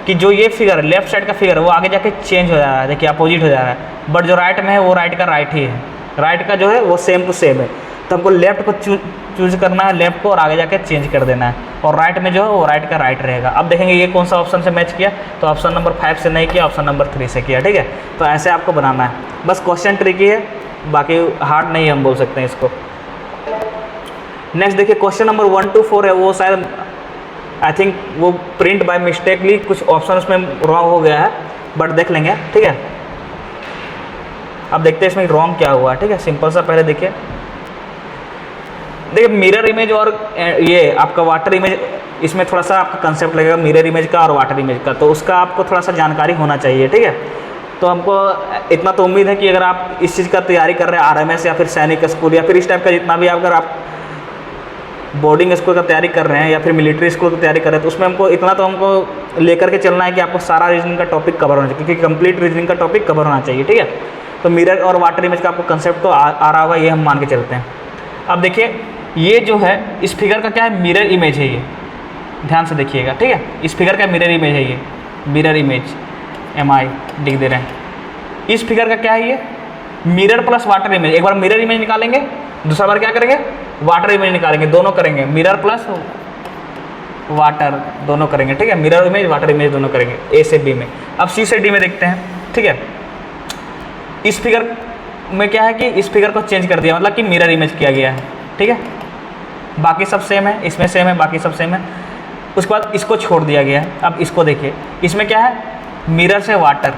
कि जो ये फिगर लेफ्ट साइड का फिगर वो आगे जाके चेंज हो जा रहा है, देखिए अपोजिट हो जा रहा है, बट जो राइट में है वो राइट का राइट ही है, राइट का जो है वो सेम टू सेम है। तो हमको लेफ्ट को चूज करना है, लेफ्ट को, और आगे जाके चेंज कर देना है, और राइट में जो है वो राइट का राइट रहेगा। अब देखेंगे ये कौन सा ऑप्शन से मैच किया, तो ऑप्शन नंबर 5 से नहीं किया, ऑप्शन नंबर 3 से किया, ठीक है। तो ऐसे आपको बनाना है, बस क्वेश्चन ट्रिकी है, बाकी हार्ड नहीं हम बोल सकते हैं इसको। नेक्स्ट देखिए क्वेश्चन नंबर 1 to 4 है, वो शायद आई थिंक वो प्रिंट बाय मिस्टेकली कुछ ऑप्शन उसमें रॉन्ग हो गया है, बट देख लेंगे, ठीक है। अब देखते हैं इसमें रॉन्ग क्या हुआ, ठीक है, सिंपल सा पहले देखिए मिरर इमेज और ये आपका वाटर इमेज, इसमें थोड़ा सा आपका कंसेप्ट लगेगा मिरर इमेज का और वाटर इमेज का, तो उसका आपको थोड़ा सा जानकारी होना चाहिए, ठीक है। तो हमको इतना तो उम्मीद है कि अगर आप इस चीज़ का तैयारी कर रहे हैं RMS या फिर सैनिक स्कूल या फिर इस टाइप का जितना भी अगर आप बोर्डिंग स्कूल का तैयारी कर रहे हैं या फिर मिलिट्री स्कूल की तैयारी कर रहे हैं, तो उसमें हमको इतना तो हमको लेकर के चलना है कि आपको सारा रीजनिंग का टॉपिक कवर होना चाहिए, क्योंकि कंप्लीट रीजनिंग का टॉपिक कवर होना चाहिए, ठीक है। तो मिरर और वाटर इमेज का आपको कंसेप्ट तो आ रहा होगा, ये हम मान के चलते हैं। अब देखिए ये जो है इस फिगर का क्या है, मिरर इमेज है, ये ध्यान से देखिएगा, ठीक है, इस फिगर का मिरर इमेज है, ये मिरर इमेज MI लिख दे रहे हैं। इस फिगर का क्या है, ये मिरर प्लस वाटर इमेज। एक बार मिरर इमेज निकालेंगे, दूसरा बार क्या करेंगे, वाटर इमेज निकालेंगे, दोनों करेंगे, मिरर प्लस वाटर दोनों करेंगे, ठीक है, मिरर इमेज वाटर इमेज दोनों करेंगे A से B में। अब C से D में देखते हैं, ठीक है। इस फिगर में क्या है कि इस फिगर को चेंज कर दिया, मतलब कि मिरर इमेज किया गया है, ठीक है, बाकी सब सेम है, इसमें सेम है, बाकी सब सेम है। उसके बाद इसको छोड़ दिया गया है। अब इसको देखिए, इसमें क्या है, मिरर से वाटर,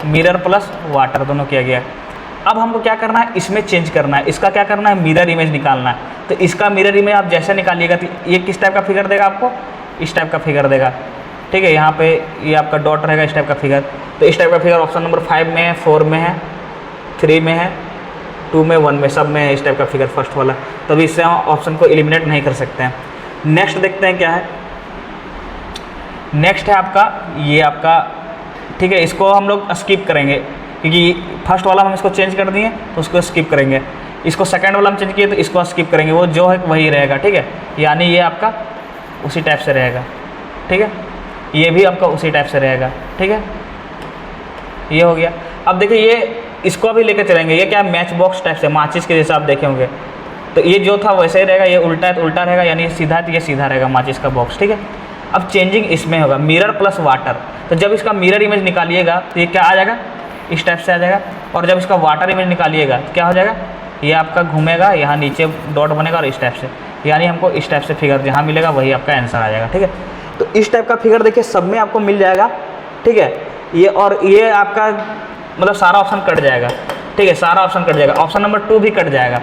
मिरर प्लस वाटर दोनों किया गया है। अब हमको क्या करना है, इसमें चेंज करना है, इसका क्या करना है, मिरर इमेज निकालना है। तो इसका मिरर इमेज आप जैसे निकालिएगा तो ये किस टाइप का फिगर देगा आपको, इस टाइप का फिगर देगा, ठीक है। यहाँ पे ये आपका डॉट रहेगा, इस टाइप का फिगर। तो इस टाइप का फिगर ऑप्शन नंबर 5 में है, 4 में है, 3 में है, 2 में, 1 में, सब में है इस टाइप का फिगर फर्स्ट वाला। तभी इससे हम ऑप्शन को एलिमिनेट नहीं कर सकते हैं। नेक्स्ट देखते हैं क्या है। नेक्स्ट है आपका ये आपका, ठीक है, इसको हम लोग स्किप करेंगे क्योंकि फर्स्ट वाला हम इसको चेंज कर दिए तो उसको स्किप करेंगे। इसको सेकंड वाला हम चेंज किए तो इसको स्किप करेंगे, वो जो है वही रहेगा, ठीक है। यानी ये आपका उसी टाइप से रहेगा, ठीक है। ये भी आपका उसी टाइप से रहेगा, ठीक है। ये हो गया। अब देखिए ये इसको अभी लेकर चलेंगे, ये क्या मैच बॉक्स टाइप से, माचिस के जैसा आप देखे होंगे। तो ये जो था वैसे ही रहेगा, ये उल्टा है तो उल्टा रहेगा, यानी सीधा है तो ये सीधा रहेगा माचिस का बॉक्स, ठीक है। अब चेंजिंग इसमें होगा, मिरर प्लस वाटर। तो जब इसका मिरर इमेज निकालिएगा तो ये क्या आ जाएगा, इस टाइप से आ जाएगा। और जब इसका वाटर इमेज निकालिएगा तो क्या हो जाएगा, ये आपका घूमेगा, यहाँ नीचे डॉट बनेगा और इस टाइप से, यानी हमको इस टाइप से फिगर जहाँ मिलेगा वही आपका आंसर आ जाएगा, ठीक है। तो इस टाइप का फिगर देखिए सब में आपको मिल जाएगा, ठीक है। ये और ये आपका मतलब सारा ऑप्शन कट जाएगा, ठीक है, सारा ऑप्शन कट जाएगा। ऑप्शन नंबर 2 भी कट जाएगा,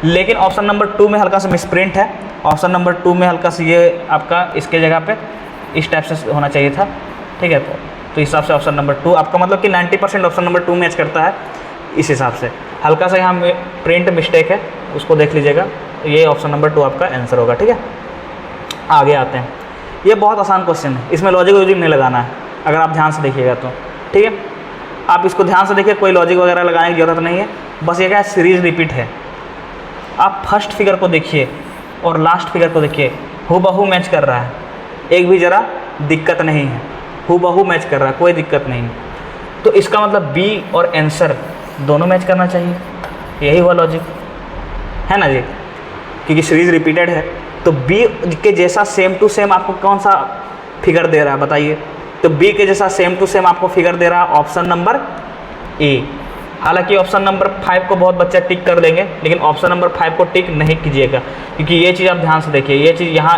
लेकिन ऑप्शन नंबर 2 में हल्का सा मिसप्रिंट है। ऑप्शन नंबर 2 में हल्का सा ये आपका इसके जगह पे इस टाइप से होना चाहिए था, ठीक है। तो इस हिसाब से ऑप्शन नंबर 2 आपका मतलब कि 90% ऑप्शन नंबर 2 मैच करता है। इस हिसाब से हल्का सा यहाँ प्रिंट मिस्टेक है, उसको देख लीजिएगा। ये ऑप्शन नंबर 2 आपका आंसर होगा, ठीक है। आगे आते हैं। ये बहुत आसान क्वेश्चन है, इसमें लॉजिक वॉजिक नहीं लगाना है, अगर आप ध्यान से देखिएगा तो, ठीक है। आप इसको ध्यान से देखिए, कोई लॉजिक वगैरह लगाने की ज़रूरत नहीं है। बस ये क्या है, सीरीज रिपीट है। आप फर्स्ट फिगर को देखिए और लास्ट फिगर को देखिए, हूबहू मैच कर रहा है, एक भी ज़रा दिक्कत नहीं है, हूबहू मैच कर रहा है, कोई दिक्कत नहीं है। तो इसका मतलब बी और आंसर दोनों मैच करना चाहिए, यही हुआ लॉजिक, है ना जी। क्योंकि सीरीज रिपीटेड है तो बी के जैसा सेम टू सेम आपको कौन सा फिगर दे रहा है बताइए। तो बी के जैसा सेम टू सेम आपको फिगर दे रहा है ऑप्शन नंबर ए। हालांकि ऑप्शन नंबर 5 को बहुत बच्चा टिक कर देंगे, लेकिन ऑप्शन नंबर 5 को टिक नहीं कीजिएगा, क्योंकि ये चीज़ आप ध्यान से देखिए, ये चीज़ यहाँ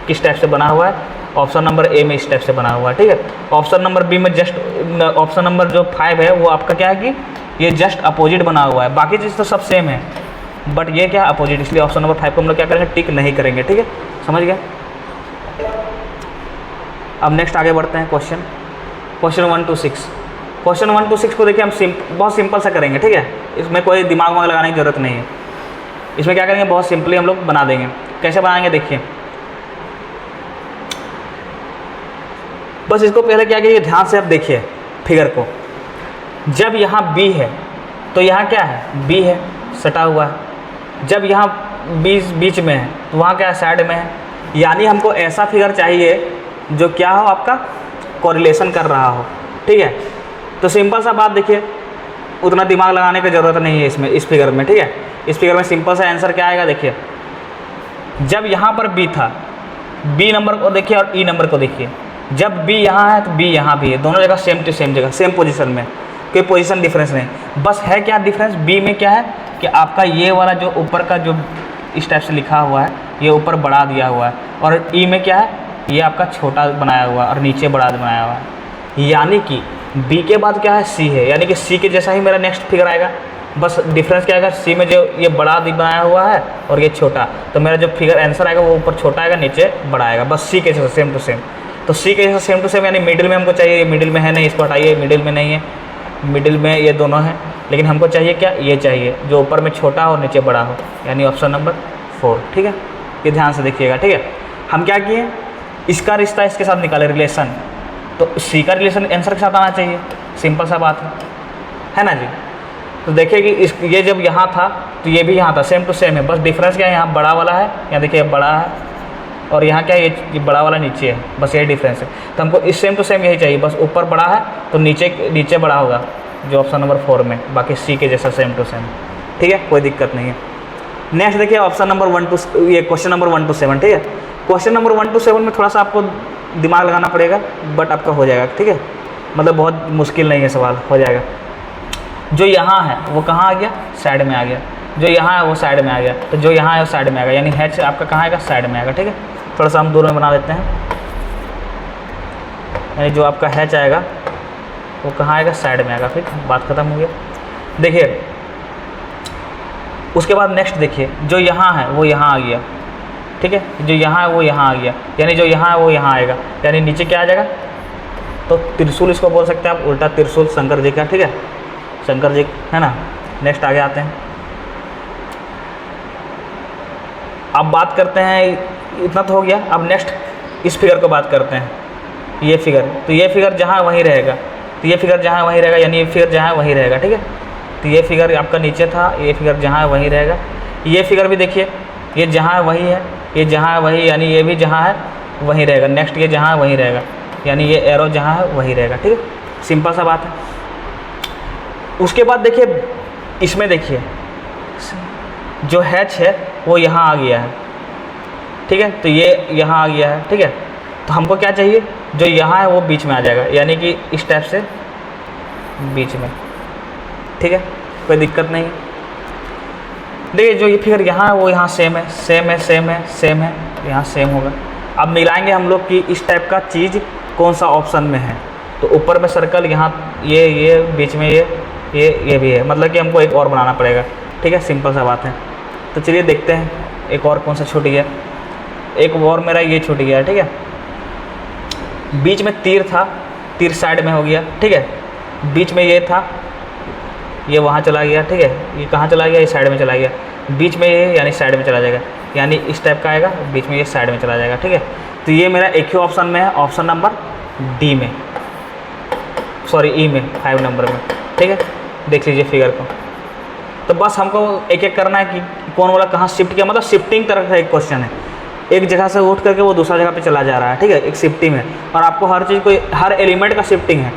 किस टाइप से बना हुआ है, ऑप्शन नंबर ए में इस टाइप से बना हुआ है, ठीक है। ऑप्शन नंबर बी में जस्ट ऑप्शन नंबर जो 5 है वो आपका क्या है कि ये जस्ट अपोजिट बना हुआ है, बाकी चीज़ तो सब सेम है, बट ये क्या अपोजिट, इसलिए ऑप्शन नंबर 5 को हम लोग क्या करेंगे, टिक नहीं करेंगे, ठीक है, समझ गया। अब नेक्स्ट आगे बढ़ते हैं। Question 1 to 6। क्वेश्चन 1 to 6 को देखिए हम बहुत सिंपल सा करेंगे, ठीक है। इसमें कोई दिमाग वाग लगाने की ज़रूरत नहीं है। इसमें क्या करेंगे, बहुत सिंपली हम लोग बना देंगे। कैसे बनाएंगे देखिए, बस इसको पहले क्या कीजिए, ध्यान से आप देखिए फिगर को। जब यहाँ B है तो यहाँ क्या है, B है, सटा हुआ है। जब यहाँ बीच में है तो वहाँ क्या है, साइड में है। यानी हमको ऐसा फिगर चाहिए जो क्या हो, आपका कोरिलेशन कर रहा हो, ठीक है। तो सिंपल सा बात देखिए, उतना दिमाग लगाने की ज़रूरत नहीं है इसमें, इस फिगर में, ठीक है। इस फिगर में सिंपल सा आंसर क्या आएगा देखिए। जब यहाँ पर B था, B नंबर को देखिए और E नंबर को देखिए। जब B यहाँ है तो B यहाँ भी है, दोनों जगह सेम टू सेम जगह, सेम पोजीशन में, कोई पोजीशन डिफरेंस नहीं। बस है क्या डिफरेंस, B में क्या है कि आपका ये वाला जो ऊपर का जो इस टाइप से लिखा हुआ है, ये ऊपर बढ़ा दिया हुआ है, और E में क्या है, ये आपका छोटा बनाया हुआ है और नीचे बड़ा बनाया हुआ है। यानी कि B के बाद क्या है, C है, यानी कि C के जैसा ही मेरा नेक्स्ट फिगर आएगा। बस डिफरेंस क्या आएगा, C में जो ये बड़ा बनाया हुआ है और ये छोटा, तो मेरा जो फिगर आंसर आएगा वो ऊपर छोटा आएगा, नीचे बड़ा आएगा, बस C के जैसा सेम टू सेम। तो C के जैसा सेम टू सेम यानी मिडिल में हमको चाहिए, ये मिडिल में है नहीं, इसको हटाइए, मिडिल में नहीं है, मिडिल में ये दोनों हैं, लेकिन हमको चाहिए क्या, ये चाहिए जो ऊपर में छोटा हो नीचे बड़ा हो, यानी ऑप्शन नंबर 4, ठीक है। ये ध्यान से देखिएगा, ठीक है। हम क्या किए, इसका रिश्ता इसके साथ निकाले, रिलेशन, तो C का रिलेशन आंसर के साथ आना चाहिए, सिंपल सा बात है ना जी। तो देखिए कि ये जब यहाँ था तो ये भी यहाँ था, सेम टू सेम है, बस डिफरेंस क्या है, यहाँ बड़ा वाला है, यहाँ देखिए बड़ा है, और यहाँ क्या है, ये बड़ा वाला नीचे है, बस यही डिफरेंस है। तो हमको इस सेम टू सेम यही चाहिए, बस ऊपर बड़ा है तो नीचे बड़ा होगा, जो ऑप्शन नंबर 4 में, बाकी C के जैसा सेम टू सेम, ठीक है, कोई दिक्कत नहीं है। नेक्स्ट देखिए ऑप्शन नंबर 1 to ये क्वेश्चन नंबर 1 to 7, ठीक है। क्वेश्चन नंबर 1 to 7 में थोड़ा सा आपको दिमाग लगाना पड़ेगा, बट आपका हो जाएगा, ठीक है, मतलब बहुत मुश्किल नहीं है सवाल, हो जाएगा। जो यहाँ है वो कहाँ आ गया, साइड में आ गया, जो यहाँ है वो साइड में आ गया, तो जो यहाँ है वो साइड में आ गया, यानी H आपका कहाँ आएगा, साइड में आएगा, ठीक है। थोड़ा सा हम दूर में बना लेते हैं, यानी जो आपका हैच आएगा वो कहाँ आएगा, साइड में आएगा। फिर बात खत्म हो गया। देखिए उसके बाद नेक्स्ट देखिए, जो यहाँ है वो यहाँ आ गया, ठीक है, जो यहाँ है वो यहाँ आ गया, यानी जो यहाँ है वो यहाँ आएगा, यानी नीचे क्या आ जाएगा, तो त्रिशूल इसको बोल सकते हैं आप, उल्टा त्रिशूल शंकर जी का, ठीक है, शंकर जी है ना। नेक्स्ट आगे आते हैं, अब बात करते हैं, इतना तो हो गया। अब नेक्स्ट इस फिगर को बात करते हैं, ये फिगर, तो ये फिगर जहाँ वहीं रहेगा, तो ये फिगर जहाँ वहीं रहेगा, यानी ये फिगर जहाँ वहीं रहेगा, ठीक है। तो ये फिगर आपका नीचे था, ये फिगर जहाँ वहीं रहेगा। ये फिगर भी देखिए, ये जहाँ वही है, ये जहाँ वही, यानी ये भी जहाँ है वहीं रहेगा। नेक्स्ट ये जहाँ वहीं रहेगा, यानी ये एरो जहाँ है वहीं रहेगा, ठीक है, सिंपल सा बात है। उसके बाद देखिए इसमें देखिए जो हैच है वो यहाँ आ गया है, ठीक है, तो ये यहाँ आ गया है, ठीक है। तो हमको क्या चाहिए, जो यहाँ है वो बीच में आ जाएगा, यानी कि इस टाइप से बीच में, ठीक है, कोई दिक्कत नहीं। देखिए जो ये फिगर यहाँ है वो यहाँ सेम है, सेम है, सेम है, सेम है, यहाँ सेम होगा। अब मिलाएंगे हम लोग कि इस टाइप का चीज़ कौन सा ऑप्शन में है। तो ऊपर में सर्कल, यहाँ ये बीच में ये भी है, मतलब कि हमको एक और बनाना पड़ेगा, ठीक है, सिंपल सा बात है। तो चलिए देखते हैं एक और कौन सा छूट गया, एक और मेरा ये छूट गया है, ठीक है। बीच में तीर था, तीर साइड में हो गया, ठीक है, बीच में ये था, ये वहाँ चला गया, ठीक है, ये कहाँ चला गया, ये साइड में चला गया, बीच में ये यानी साइड में चला जाएगा, यानी इस टाइप का आएगा, बीच में ये साइड में चला जाएगा, ठीक है। तो ये मेरा एक ही ऑप्शन में है, ऑप्शन नंबर डी में, सॉरी ई में, 5 नंबर में, ठीक है। देख लीजिए फिगर को। तो बस हमको एक एक करना है कि कौन वाला कहाँ शिफ्ट किया, मतलब शिफ्टिंग तरह का एक क्वेश्चन है, एक जगह से उठ करके वो दूसरा जगह पे चला जा रहा है, ठीक है, एक शिफ्टिंग है। और आपको हर चीज़ को, हर एलिमेंट का शिफ्टिंग है,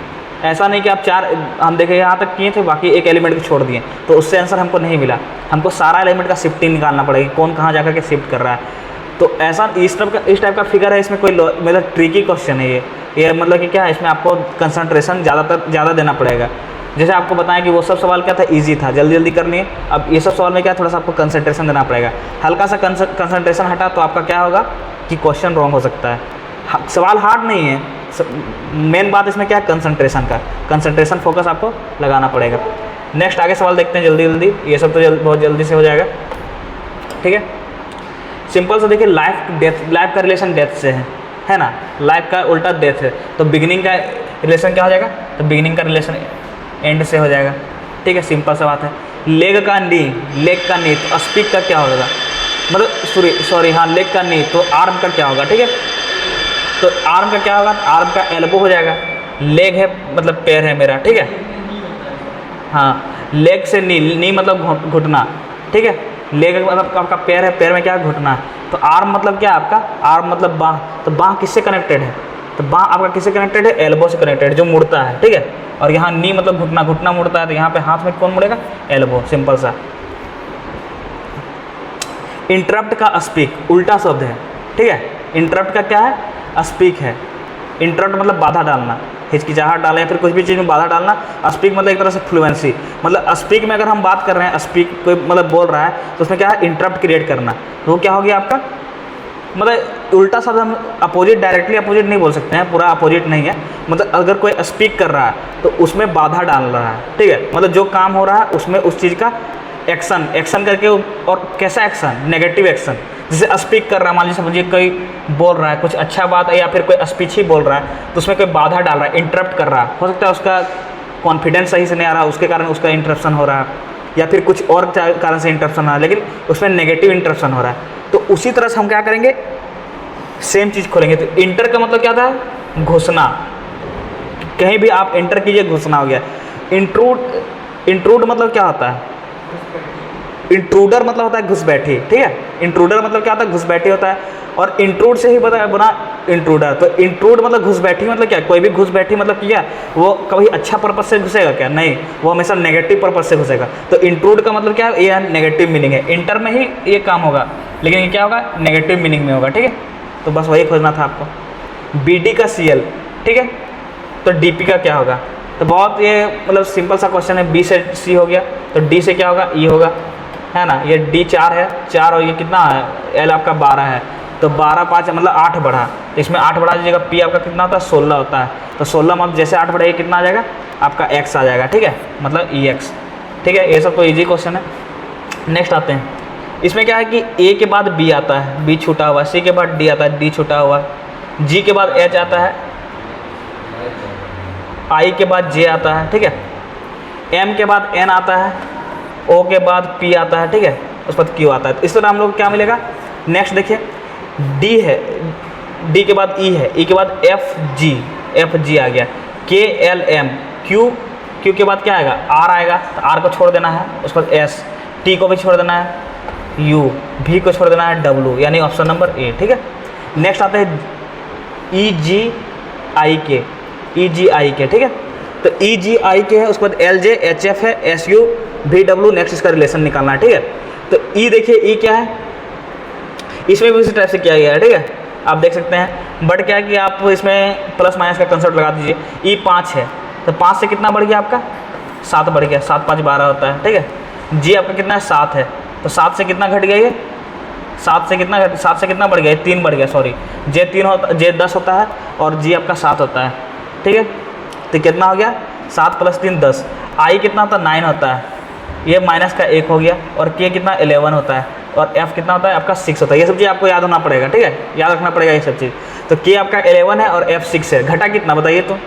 ऐसा नहीं कि आप 4 हम देखें यहाँ तक किए थे, बाकी एक एलिमेंट को छोड़ दिए, तो उससे आंसर हमको नहीं मिला। हमको सारा एलिमेंट का शिफ्टिंग निकालना पड़ेगा, कौन कहाँ जा करके शिफ्ट कर रहा है। तो ऐसा इस टाइप का फिगर है, इसमें कोई मतलब ट्रिकी क्वेश्चन है ये मतलब कि क्या है, इसमें आपको कंसंट्रेशन ज़्यादा देना पड़ेगा। जैसे आपको बताएं कि वो सब सवाल क्या था, इजी था, जल्दी जल्दी करनी है। अब ये सब सवाल में क्या, थोड़ा सा आपको कंसंट्रेशन देना पड़ेगा। हल्का सा कंसंट्रेशन हटा तो आपका क्या होगा कि क्वेश्चन रॉन्ग हो सकता है। सवाल हार्ड नहीं है, मेन बात इसमें क्या है, कंसंट्रेशन का, कंसंट्रेशन फोकस आपको लगाना पड़ेगा। नेक्स्ट आगे सवाल देखते हैं जल्दी जल्दी, ये सब तो बहुत जल्दी से हो जाएगा, ठीक है। सिंपल से देखिए, लाइफ का रिलेशन डेथ से है ना, लाइफ का उल्टा डेथ है, तो बिगिनिंग का रिलेशन क्या हो जाएगा, तो बिगिनिंग का रिलेशन एंड से हो जाएगा, ठीक है, सिंपल सा बात है। लेग का नी, तो स्पीक का क्या होगा, मतलब सॉरी हाँ, लेग का नी, तो आर्म का क्या होगा, ठीक है। तो आर्म का क्या होगा, आर्म का एल्बो हो जाएगा। लेग है मतलब पैर है मेरा, ठीक है, हाँ, लेग से नी मतलब घुटना, ठीक है, लेग मतलब आपका पैर है, पैर में क्या घुटना है। तो आर्म मतलब क्या है आपका, आर्म मतलब बाह, तो बाह किससे कनेक्टेड है, तो बाह आपका किससे कनेक्टेड है, एल्बो से कनेक्टेड, जो मुड़ता है, ठीक है। और यहाँ नी मतलब घुटना, घुटना मुड़ता है, तो यहाँ पे हाथ में कौन मुड़ेगा, एल्बो, सिंपल सा। इंटरप्ट का स्पीक उल्टा शब्द है, ठीक है। इंटरप्ट का क्या है, स्पीक है। इंटरप्ट मतलब बाधा डालना, हिचकिचाहट डालना या फिर कुछ भी चीज़ में बाधा डालना। स्पीक मतलब एक तरह से फ्लुएंसी, मतलब स्पीक में अगर हम बात कर रहे हैं, स्पीक कोई मतलब बोल रहा है, तो उसमें क्या है, इंटरप्ट क्रिएट करना। तो वो क्या हो गया आपका, मतलब उल्टा शब्द हम अपोजिट, डायरेक्टली अपोजिट नहीं बोल सकते हैं, पूरा अपोजिट नहीं है, मतलब अगर कोई स्पीक कर रहा है तो उसमें बाधा डाल रहा है, ठीक है, मतलब जो काम हो रहा है उसमें उस चीज़ का एक्शन करके, और कैसा एक्शन, नेगेटिव एक्शन। जैसे स्पीक कर रहा है, मान लीजिए समझिए कोई बोल रहा है कुछ अच्छा बात है, या फिर कोई स्पीच ही बोल रहा है, तो उसमें कोई बाधा डाल रहा है, इंटरप्ट कर रहा है, हो सकता है उसका कॉन्फिडेंस सही से नहीं आ रहा, उसके कारण उसका इंटरप्शन हो रहा है, या फिर कुछ और कारण से इंटरप्शन हो रहा है, लेकिन उसमें नेगेटिव इंटरप्शन हो रहा है। तो उसी तरह से हम क्या करेंगे, सेम चीज़ खोलेंगे। तो इंटर का मतलब क्या था, घुसना, कहीं भी आप एंटर कीजिए, घुसना हो गया। इंट्रूड मतलब क्या होता है, इंट्रूडर मतलब होता है घुसपैठी, ठीक है। इंट्रूडर मतलब क्या होता है, घुसपैठी होता है, और इंट्रूड से ही बना इंट्रूडर। तो इंट्रूड मतलब घुसपैठी, मतलब क्या, कोई भी घुसपैठी मतलब क्या, वो कभी अच्छा पर्पज से घुसेगा क्या, नहीं, वो हमेशा नेगेटिव पर्पज से घुसेगा। तो इंट्रूड का मतलब क्या है, ये नेगेटिव मीनिंग है, इंटर में ही ये काम होगा, लेकिन ये क्या होगा, नेगेटिव मीनिंग में होगा, ठीक है। तो बस वही खोजना था आपको। BD का CL, ठीक है, तो DP का क्या होगा। तो बहुत ये मतलब सिंपल सा क्वेश्चन है। B से C हो गया, तो D से क्या होगा, E होगा, है ना। ये D 4 है, 4 और ये कितना है, L आपका 12 है, तो 12 5 मतलब 8 बढ़ा, तो इसमें 8 बढ़ा दीजिएगा, पी आपका कितना होता है 16 होता है, तो 16 में जैसे 8 बढ़ाइए कितना आ जाएगा आपका एक्स आ जाएगा, ठीक है, मतलब ई एक्स, ठीक है। ये सब तो ईजी क्वेश्चन है। नेक्स्ट आते हैं, इसमें क्या है कि ए के बाद बी आता है, बी छूटा हुआ, सी के बाद डी आता है, डी छूटा हुआ, जी के बाद एच आता है, आई के बाद जे आता है, ठीक है, एम के बाद एन आता है, ओ के बाद पी आता है, ठीक है, उस पर क्यू आता है। तो इस तरह हम लोग क्या मिलेगा। नेक्स्ट देखिए, डी है, डी के बाद ई है, ई के बाद एफ जी आ गया, के एल एम, क्यू के बाद क्या आएगा आर आएगा, तो आर को छोड़ देना है, उस पर एस, टी को भी छोड़ देना है, यू, भी को छोड़ देना है, डब्ल्यू, यानी ऑप्शन नंबर ए, ठीक है। नेक्स्ट आता है ई जी आई के, ठीक है, तो ई जी आई के है, उसके बाद एल जे एच एफ है, एस यू भी डब्ल्यू, नेक्स्ट इसका रिलेशन निकालना है, ठीक है। तो ई देखिए, ई क्या है, इसमें भी उसी टाइप से किया गया है, ठीक है, आप देख सकते हैं। बट क्या है कि आप इसमें प्लस माइनस का कंसेप्ट लगा दीजिए। ई 5 है, तो 5 से कितना बढ़ गया आपका 7 बढ़ गया, 7 5 12 होता है, ठीक है। जी आपका कितना है 7 है, तो 7 से कितना घट गया ये 7 से कितना बढ़ गया, 3 बढ़ गया, सॉरी, जे 3 होता, जे 10 होता है और जी आपका 7 होता है, ठीक है। तो कितना हो गया 7 + 3 10, आई कितना होता है 9 होता है, ये माइनस का 1 हो गया, और के कितना 11 होता है, और एफ कितना होता है आपका 6 होता है। ये सब चीज़ आपको याद होना पड़ेगा, ठीक है, याद रखना पड़ेगा ये सब चीज़। तो के आपका 11 है और एफ 6 है, घटा कितना बताइए, तो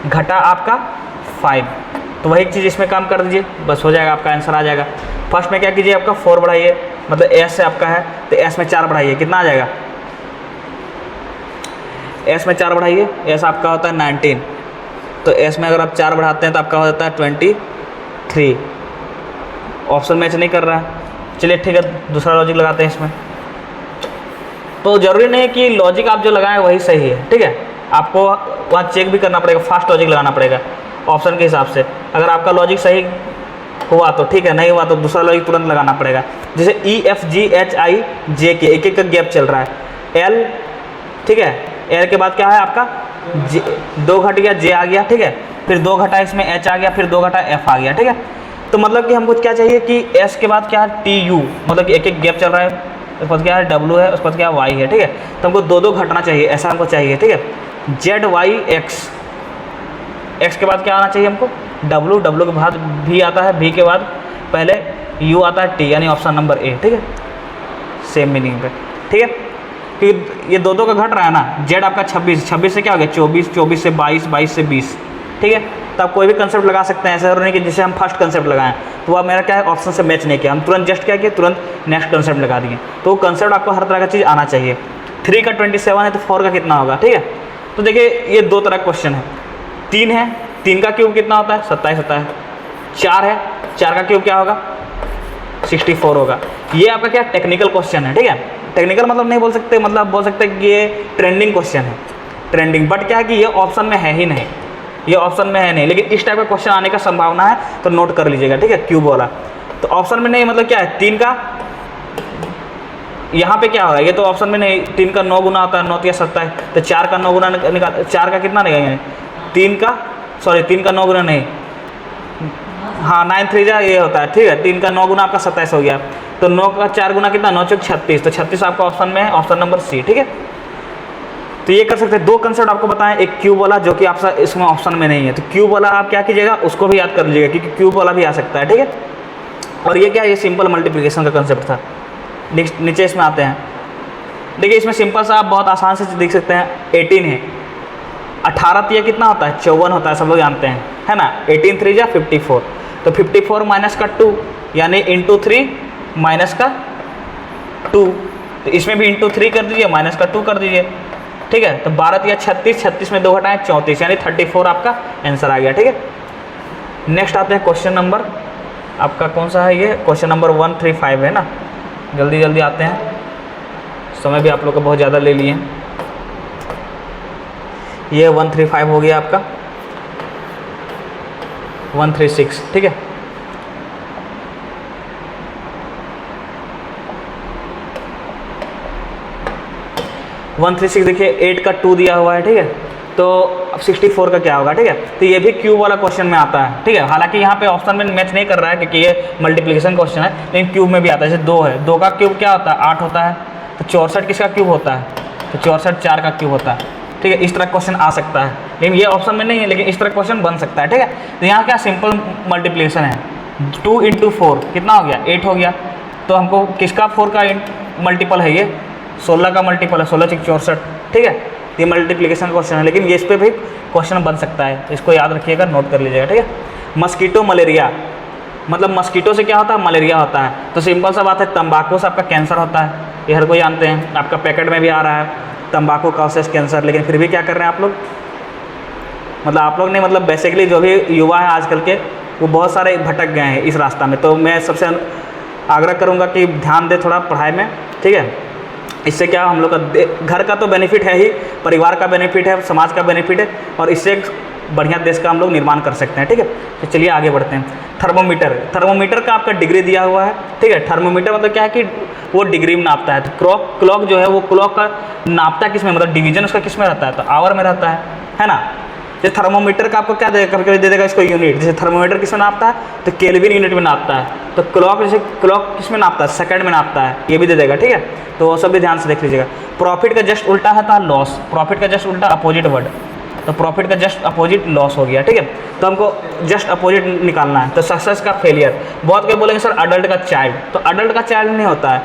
घटा आपका 5, तो वही चीज़ इसमें काम कर दीजिए, बस हो जाएगा, आपका आंसर आ जाएगा। फर्स्ट में क्या कीजिए, आपका 4 बढ़ाइए, मतलब एस से आपका है, तो एस में 4 बढ़ाइए, कितना आ जाएगा, एस में 4 बढ़ाइए, एस आपका होता है 19, तो एस में अगर आप 4 बढ़ाते हैं तो आपका हो जाता है 23। ऑप्शन मैच नहीं कर रहा है, चलिए ठीक है, दूसरा लॉजिक लगाते हैं इसमें। तो ज़रूरी नहीं है कि लॉजिक आप जो लगाएं वही सही है, ठीक है, आपको वहाँ चेक भी करना पड़ेगा, फास्ट लॉजिक लगाना पड़ेगा ऑप्शन के हिसाब से। अगर आपका लॉजिक सही हुआ तो ठीक है, नहीं हुआ तो दूसरा लॉजिक तुरंत लगाना पड़ेगा। जैसे ई एफ जी एच आई जे के, एक का गैप चल रहा है, एल, ठीक है, एल के बाद क्या है आपका जे, 2 घट गया, जे आ गया, ठीक है, फिर 2 घटा इसमें एच आ गया, फिर 2 घटा एफ आ गया, ठीक है। तो मतलब कि हमको क्या चाहिए कि एस के बाद क्या है टी यू, मतलब कि एक गैप चल रहा है, उसके बाद क्या है डब्ल्यू है, उसके बाद क्या है वाई है, ठीक है। तो हमको 2 घटना चाहिए, ऐसा हमको चाहिए, ठीक है। जेड वाई एक्स, एक्स के बाद क्या आना चाहिए हमको डब्ल्यू, डब्ल्यू के बाद भी आता है, भी के बाद पहले यू आता है, टी, यानी ऑप्शन नंबर ए, ठीक है, सेम मीनिंग पे, ठीक है। क्योंकि ये 2 का घट रहा है ना, जेड आपका 26 से क्या हो गया 24 से 22 से 20, ठीक है। तो आप कोई भी कंसेप्ट लगा सकते हैं, ऐसा नहीं कि जैसे हम फर्स्ट कंसेप्ट लगाएं तो वह मेरा क्या है ऑप्शन से मैच नहीं किया, हम तुरंत जस्ट क्या किया, तुरंत नेक्स्ट कंसेप्ट लगा दिए। तो कंसेप्ट आपको हर तरह का चीज़ आना चाहिए। 3 का 27 है तो 4 का कितना होगा, ठीक है। तो देखिए ये 2 तरह का क्वेश्चन है, 3 है, 3 का क्यूब कितना होता है 27 होता है, 4 है, 4 का क्यूब क्या होगा 64 होगा। ये आपका क्या टेक्निकल क्वेश्चन है, ठीक है। टेक्निकल मतलब नहीं बोल सकते, मतलब बोल सकते हैं कि ये ट्रेंडिंग क्वेश्चन है, ट्रेंडिंग, बट क्या है कि ये ऑप्शन में है ही नहीं, ये ऑप्शन में है नहीं, लेकिन इस टाइप का क्वेश्चन आने का संभावना है, तो नोट कर लीजिएगा, ठीक है, क्यूब वाला। तो ऑप्शन में नहीं मतलब क्या है 3 का, यहाँ पे क्या हो रहा है, ये तो ऑप्शन में नहीं, 3 का 9 गुना होता है, 9 या 27, तो 4 का 9 गुना निकाल, 4 का कितना निकालेंगे 3 का 9 गुना नहीं, हाँ 9 3 जा ये होता है, ठीक है, 3 का 9 गुना आपका 27 हो गया, तो 9 का 4 गुना कितना 9 चौक 36, तो 36 आपका ऑप्शन में है, ऑप्शन नंबर सी, ठीक है। तो ये कर सकते हैं। 2 कंसेप्ट आपको बताएं, एक क्यूब वाला जो कि आपका इसमें ऑप्शन में नहीं है, तो क्यूब वाला आप क्या कीजिएगा उसको भी याद कर लीजिएगा, क्योंकि क्यूब वाला भी आ सकता है, ठीक है। और ये क्या है, ये सिंपल मल्टीप्लिकेशन का कंसेप्ट था। नीचे इसमें आते हैं, देखिए इसमें सिंपल सा आप बहुत आसान से देख सकते हैं, 18 है, 18 ये कितना होता है 54 होता है, सब लोग जानते हैं, है ना। 18 3 जा 54, तो 54 माइनस का 2 यानी इंटू 3 माइनस का 2, तो इसमें भी इंटू 3 कर दीजिए, माइनस का 2 कर दीजिए, ठीक है। तो 12 या 36, 36 में 2 घटाएं 34, यानी 34 आपका आंसर आ गया, ठीक है। नेक्स्ट आते हैं क्वेश्चन नंबर, आपका कौन सा है ये, क्वेश्चन नंबर 135 है ना, जल्दी जल्दी आते हैं, समय भी आप लोग का बहुत ज़्यादा ले लिए हैं। ये 135 हो गया आपका, 136, ठीक है। वन 136 देखिए 8 का 2 दिया हुआ है, ठीक है। तो अब 64 का क्या होगा, ठीक है। तो ये भी क्यूब वाला क्वेश्चन में आता है, ठीक है। हालांकि यहाँ पे ऑप्शन में मैच नहीं कर रहा है क्योंकि ये मल्टीप्लिकेशन क्वेश्चन है, लेकिन क्यूब में भी आता है। जैसे 2 है, 2 का क्यूब क्या होता है 8 होता है, तो 64 किसका क्यूब होता है, तो 64 4 का क्यूब होता है। ठीक है, इस तरह क्वेश्चन आ सकता है, लेकिन ये ऑप्शन में नहीं है, लेकिन इस तरह क्वेश्चन बन सकता है। ठीक है, तो यहाँ क्या सिंपल मल्टीप्लिकेशन है, 2 × 4 कितना हो गया, 8 हो गया। तो हमको किसका 4 का मल्टीपल है, ये 16 का मल्टीपल है, 16 × 64। ठीक है, ये मल्टीप्लिकेशन क्वेश्चन है, लेकिन ये इस पर भी क्वेश्चन बन सकता है, इसको याद रखिएगा, नोट कर लीजिएगा। ठीक है, मस्कीटो मलेरिया, मतलब मस्कीटो से क्या होता है, मलेरिया होता है। तो सिंपल सा बात है, तंबाकू से आपका कैंसर होता है, ये हर कोई जानते हैं, आपका पैकेट में भी आ रहा है तंबाकू कॉसेस कैंसर, लेकिन फिर भी क्या कर रहे हैं आप लोग, मतलब आप लोग ने, मतलब बेसिकली जो भी युवा है आजकल के, वो बहुत सारे भटक गए हैं इस रास्ता में। तो मैं सबसे आग्रह करूँगा कि ध्यान दें थोड़ा पढ़ाई में। ठीक है, इससे क्या हम लोग का घर का तो बेनिफिट है ही, परिवार का बेनिफिट है, समाज का बेनिफिट है, और इससे एक बढ़िया देश का हम लोग निर्माण कर सकते हैं। ठीक है, तो चलिए आगे बढ़ते हैं। थर्मोमीटर, थर्मोमीटर का आपका डिग्री दिया हुआ है। ठीक है, थर्मोमीटर मतलब क्या है कि वो डिग्री में नापता है। तो क्लॉक जो है वो क्लॉक का नापता किस में, मतलब डिवीजन उसका किस में रहता है, तो आवर में रहता है ना। जैसे थर्मोमीटर का आपको क्या देगा, कभी कभी दे देगा इसको यूनिट, जैसे थर्मोमीटर किस में नापता है, तो केल्विन यूनिट में नापता है। तो क्लॉक, जैसे क्लॉक किस में नापता है, सेकंड में नापता है, ये भी दे देगा। ठीक है, तो वो सब भी ध्यान से देख लीजिएगा। प्रॉफिट का जस्ट उल्टा है था लॉस, प्रॉफिट का जस्ट उल्टा अपोजिट वर्ड, तो प्रॉफिट का जस्ट अपोजिट लॉस हो गया। ठीक है, तो हमको जस्ट अपोजिट निकालना है। तो सक्सेस का फेलियर, बहुत कोई बोलेंगे सर अडल्ट का चाइल्ड, तो अडल्ट का चाइल्ड नहीं होता है,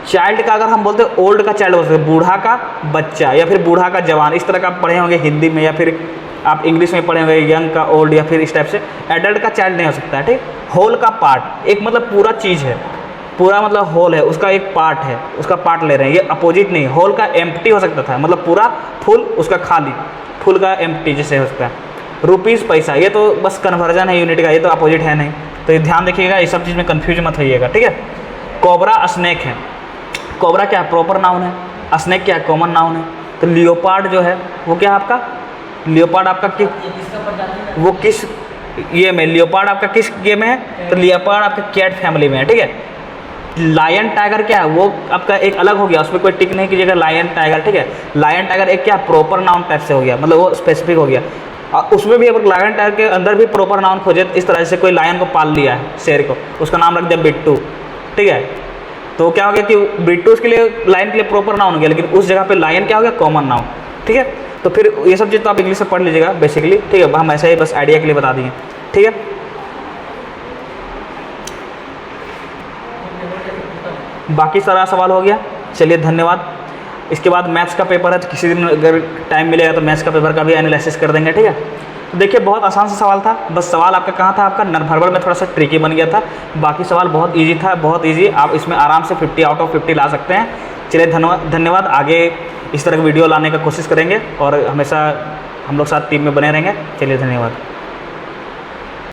चाइल्ड का अगर हम बोलते हैं ओल्ड का चाइल्ड बोलते हैं, बूढ़ा का बच्चा या फिर बूढ़ा का जवान, इस तरह का आप पढ़े होंगे हिंदी में, या फिर आप इंग्लिश में पढ़े होंगे यंग का ओल्ड, या फिर इस टाइप से। एडल्ट का चाइल्ड नहीं हो सकता है। ठीक, होल का पार्ट, एक मतलब पूरा चीज़ है, पूरा मतलब होल है, उसका एक पार्ट है, उसका पार्ट ले रहे हैं, ये अपोजिट नहीं। होल का एम्प्टी हो सकता था, मतलब पूरा फुल, उसका खाली, फुल का एम्प्टी जैसे हो सकता है। रुपीज़ पैसा, ये तो बस कन्वर्जन है यूनिट का, ये तो अपोजिट है नहीं, तो ये ध्यान रखिएगा, ये सब चीज़ में कन्फ्यूज मत होइएगा। ठीक है, कोबरा स्नेक है, कोबरा क्या है, प्रॉपर नाउन है, स्नेक क्या है, कॉमन नाउन है। तो लियोपार्ड जो है वो क्या है आपका, लियोपार्ड आपका वो किस ये में, लियोपार्ड आपका किस ये में है, तो लियोपार्ड आपका कैट फैमिली में है। ठीक है, लायन टाइगर क्या है, वो आपका एक अलग हो गया, उसमें कोई टिक नहीं कीजिएगा, लायन टाइगर। ठीक है, लायन टाइगर एक क्या प्रॉपर नाउन टाइप से हो गया, मतलब वो स्पेसिफिक हो गया। उसमें भी अगर लायन टाइगर के अंदर भी प्रॉपर नाउन खोजे, इस तरह से कोई लायन को पाल लिया है, शेर को, उसका नाम रख दिया बिट्टू। ठीक है, तो क्या हो गया कि बिट्टू उसके लिए, लायन के लिए प्रॉपर नाउन हो गया, लेकिन उस जगह पे लायन क्या हो गया, कॉमन नाउन। ठीक है, तो फिर ये सब चीज़ तो आप इंग्लिश से पढ़ लीजिएगा बेसिकली। ठीक है, हम ऐसे ही बस आइडिया के लिए बता दिए। ठीक है, बाकी सारा सवाल हो गया। चलिए धन्यवाद। इसके बाद मैथ्स का पेपर है, तो किसी दिन अगर टाइम मिलेगा तो मैथ्स का पेपर का भी एनालिसिस कर देंगे। ठीक है, तो देखिए बहुत आसान सा सवाल था, बस सवाल आपका कहाँ था, आपका नर्भरबल में थोड़ा सा ट्रिकी बन गया था, बाकी सवाल बहुत इजी था, बहुत इजी, आप इसमें आराम से 50 आउट ऑफ 50 ला सकते हैं। चलिए धन्यवाद। आगे इस तरह की वीडियो लाने का कोशिश करेंगे और हमेशा हम लोग साथ टीम में बने रहेंगे। चलिए धन्यवाद।